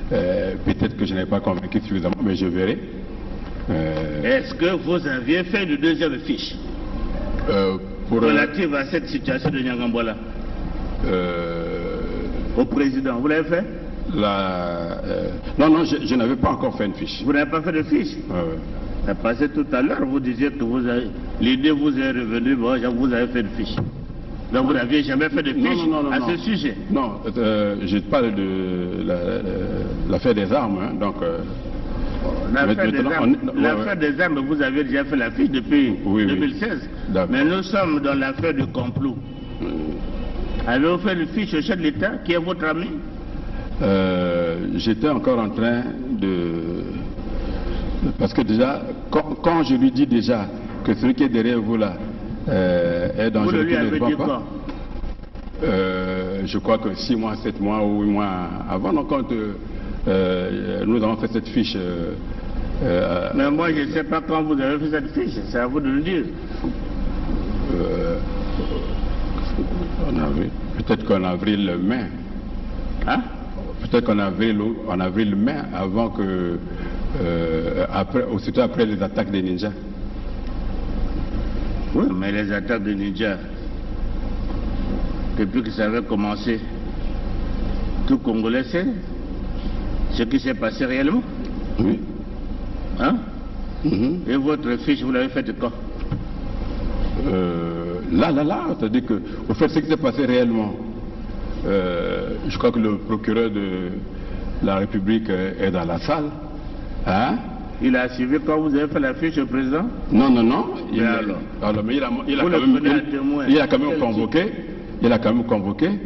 peut-être que je n'ai pas convaincu suffisamment, mais je verrai. Est-ce que vous aviez fait une deuxième fiche relative à cette situation de Nyangambwala? Au président, vous l'avez fait? Non, je n'avais pas encore fait une fiche. Vous n'avez pas fait de fiche? Ça passait tout à l'heure, vous disiez que l'idée vous est revenue, bon, vous avez fait une fiche. Donc vous n'aviez jamais fait de fiche à ce sujet? Non, je parle de l'affaire des armes, hein, donc... L'affaire des armes, vous avez déjà fait la fiche depuis 2016. Mais nous sommes dans l'affaire du complot. Avez-vous fait une fiche au chef de l'État, qui est votre ami? J'étais encore en train de... Parce que déjà, quand je lui dis déjà que celui qui est derrière vous là est dangereux, vous lui avez dit quoi? Je crois que 6 mois, 7 mois ou 8 mois avant, donc quand nous avons fait cette fiche... Mais moi je ne sais pas quand vous avez fait cette fiche, c'est à vous de le dire. Peut-être qu'en avril-mai. Hein? Peut-être qu'en avril-mai, avant que... aussitôt après les attaques des ninjas. Oui, mais les attaques des ninjas, depuis que ça avait commencé, tout Congolais sait ce qui s'est passé réellement. Oui. Hein? Et votre fiche, vous l'avez faite quand? Là, c'est-à-dire que, au fait, ce qui s'est passé réellement, je crois que le procureur de la République est dans la salle. Hein? Il a suivi quand vous avez fait la fiche au président? Non. Mais il a quand même convoqué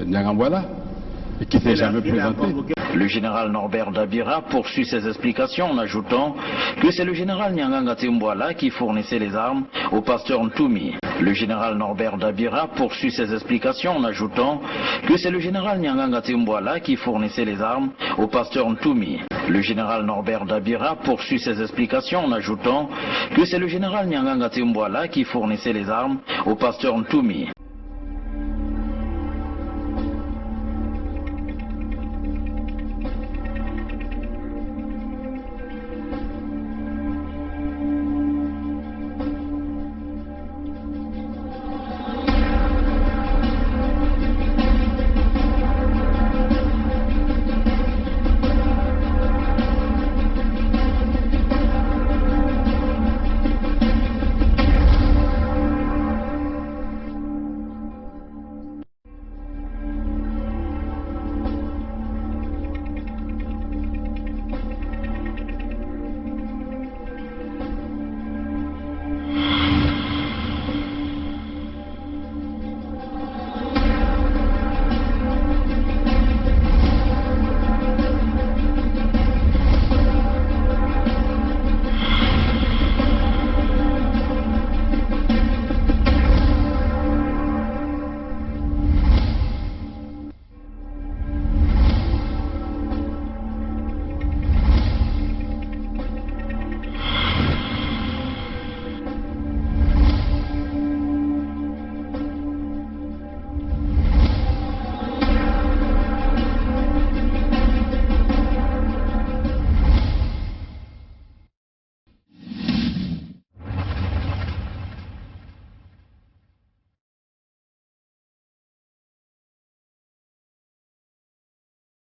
Nyangambwala, qui ne s'est jamais présenté. Le général Norbert Dabira poursuit ses explications en ajoutant que c'est le général Nyanganga Timbwala qui fournissait les armes au pasteur Ntoumi. Le général Norbert Dabira poursuit ses explications en ajoutant que c'est le général Nyanganga Timbwala qui fournissait les armes au pasteur Ntoumi. Le général Norbert Dabira poursuit ses explications en ajoutant que c'est le général Nyanganga Timbwala qui fournissait les armes au pasteur Ntoumi.